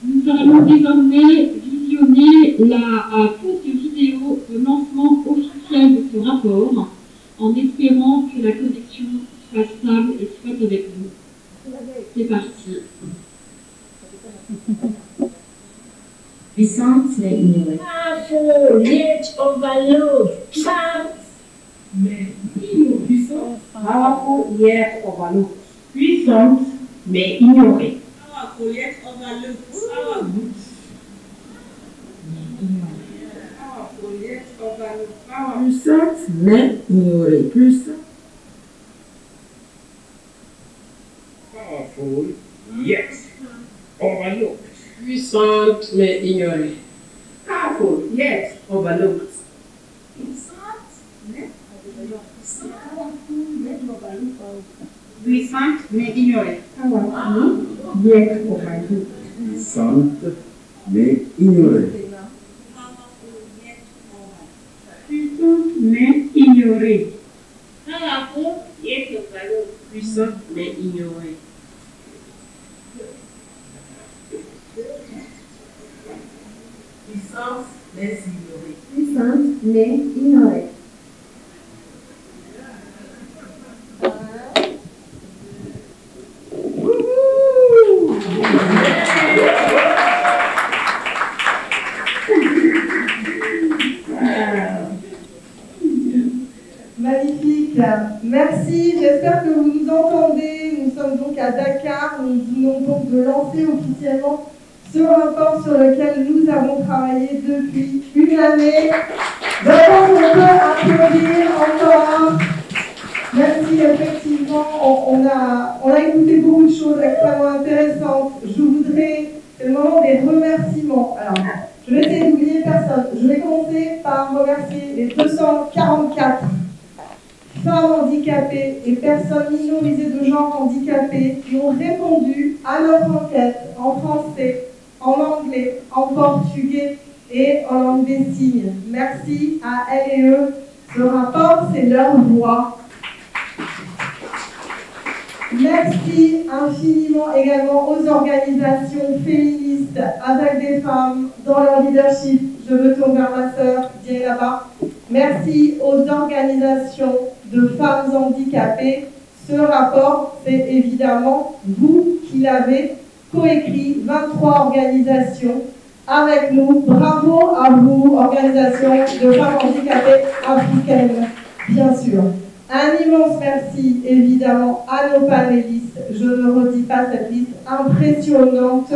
Nous allons désormais visionner la courte vidéo de lancement officiel de ce rapport, en espérant que la connexion soit stable et soit avec nous. C'est parti. Puissance mais ignorée. Powerful yet overlooked. Powerful yet overlooked. Puissante mais ignorée. Powerful yet overlooked. Powerful yet overlooked. Puissante mais ignorée. Puissante. Powerful yet overlooked. Puissante mais ignorée. Powerful yet overlooked. Puissante mais overlooked. Puissante mais ignorée. Yet overlooked. Puissante mais ignorée. Puissante mais ignorée. Puissante mais ignorée. Puissance mais ignorée. Puissante mais ignorée. Magnifique, merci, j'espère que vous nous entendez. Nous sommes donc à Dakar, nous venons donc de lancer officiellement ce rapport sur lequel nous avons travaillé depuis une année. Donc on peut applaudir encore. Merci, effectivement, on a écouté beaucoup de choses extrêmement intéressantes. Je voudrais, c'est le moment des remerciements. Alors, je vais essayer d'oublier personne. Je vais commencer par remercier les 244 femmes handicapées et personnes minorisées de genre handicapées qui ont répondu à notre enquête en français, en anglais, en portugais et en langue des signes. Merci à elles et eux. Ce rapport, c'est leur voix. Merci infiniment également aux organisations féministes avec des femmes dans leur leadership. Je me tourne vers ma sœur, qui est là-bas. Merci aux organisations de femmes handicapées. Ce rapport, c'est évidemment vous qui l'avez coécrit, 23 organisations avec nous. Bravo à vous, organisations de femmes handicapées africaines, bien sûr. Un immense merci, évidemment, à nos panélistes. Je ne redis pas cette liste impressionnante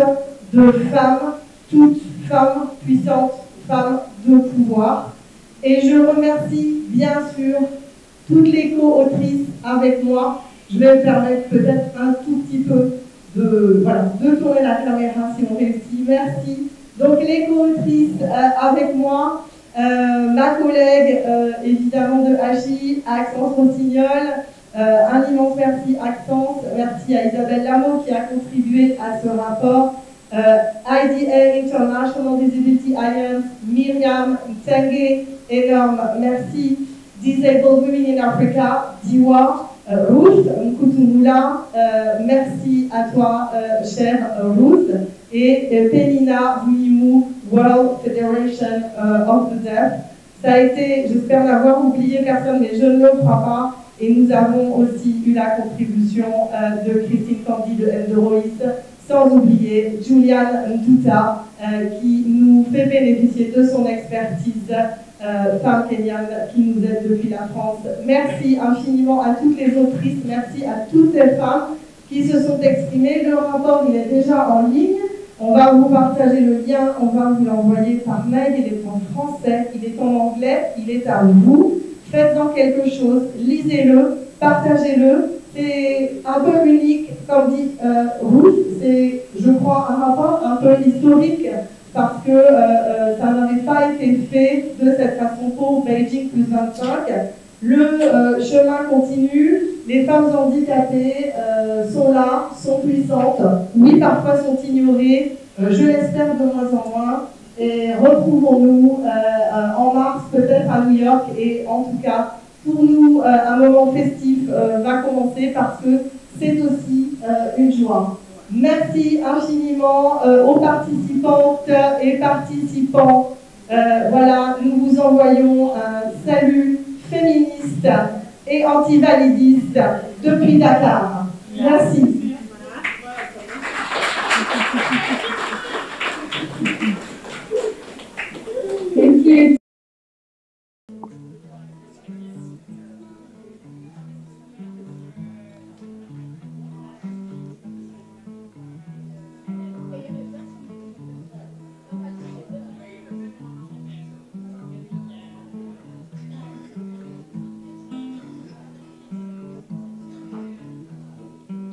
de femmes, toutes femmes puissantes, femmes de pouvoir. Et je remercie, bien sûr, toutes les co-autrices avec moi. Je vais me permettre peut-être un tout petit peu de tourner la caméra si on réussit. Merci. Donc, les co-autrices avec moi. Ma collègue, évidemment, de AGI, Axence Rossignol, un immense merci Axence, merci à Isabelle Lameau qui a contribué à ce rapport, IDA, International Disability Alliance, Myriam Tsenge, énorme merci, Disabled Women in Africa, Diwa, Ruth Nkutumula, merci à toi, chère Ruth, et Penina Mimou, World Federation of the Deaf. Ça a été, j'espère n'avoir oublié personne, mais je ne le crois pas. Et nous avons aussi eu la contribution de Christine Candy de Endorois, sans oublier Juliane Nduta, qui nous fait bénéficier de son expertise, femme kenyane qui nous aide depuis la France. Merci infiniment à toutes les autrices, merci à toutes ces femmes qui se sont exprimées. Le rapport, il est déjà en ligne. On va vous partager le lien, on va vous l'envoyer par mail, il est en français, il est en anglais, il est à vous. Faites-en quelque chose, lisez-le, partagez-le. C'est un peu unique, comme dit Ruth, c'est, je crois, un rapport un peu historique, parce que ça n'avait pas été fait de cette façon pour Beijing plus 25. Le chemin continue, les femmes handicapées sont là, sont puissantes, oui, parfois sont ignorées, je l'espère de moins en moins, et retrouvons-nous en mars peut-être à New York, et en tout cas, pour nous, un moment festif va commencer parce que c'est aussi une joie. Merci infiniment aux participantes et participants. Voilà, nous vous envoyons un salut féministe et antivalidiste depuis Dakar. Merci. Thank you.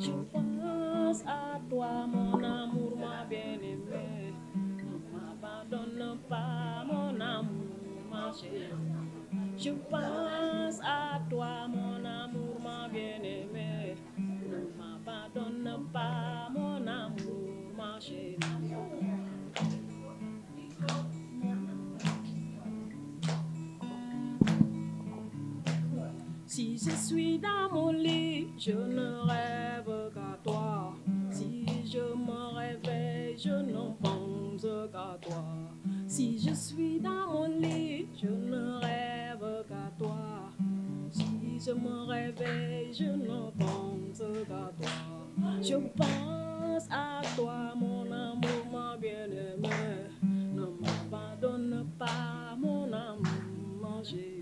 Je pense à toi, mon amour, ma bien-aimée. Ne m'abandonne pas, mon amour, ma chérie. Je pense à toi, mon amour, ma bien-aimée. suis dans mon lit, je ne rêve qu'à toi. Si je me réveille, je ne pense qu'à toi. Si je suis dans mon lit, je ne rêve qu'à toi. Si je me réveille, je ne pense qu'à toi. Je pense à toi, mon amour, ma bien-aimée. Ne m'abandonne pas, mon amour, mon chéri.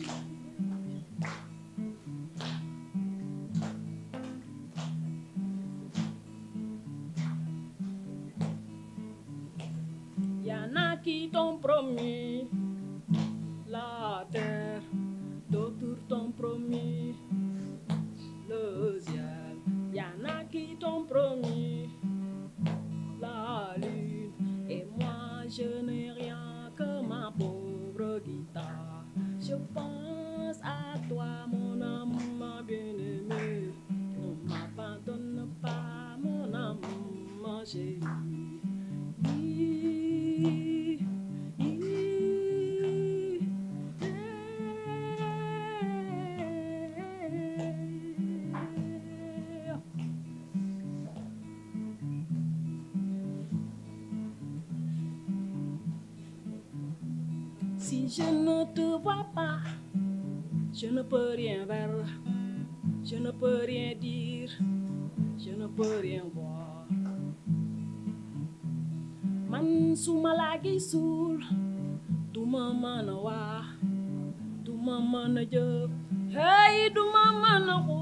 Y'en a qui t'ont promis la terre, d'autres t'ont promis le ciel. Y'en a qui t'ont promis la lune, et moi je n'ai rien que ma pauvre guitare. Je pense à toi, mon amour, ma bien-aimée. Ne m'abandonne pas, mon amour, ma chérie. Si je ne te vois pas, je ne peux rien faire, je ne peux rien dire, je ne peux rien voir. Man suma la gisul, du ma mën a wax, du ma mën a jëf, hey du ma mën a xoole.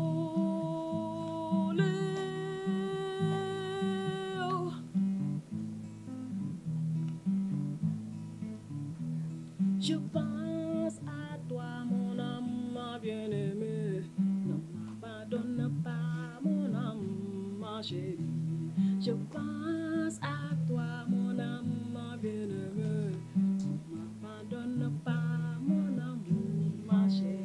Je pense à toi, mon amour, ma bien-aimée. Ne m'abandonne pas, mon amour, ma chérie. Je pense à toi, mon amour, ma bien-aimée. Ne m'abandonne pas, mon amour, ma chérie.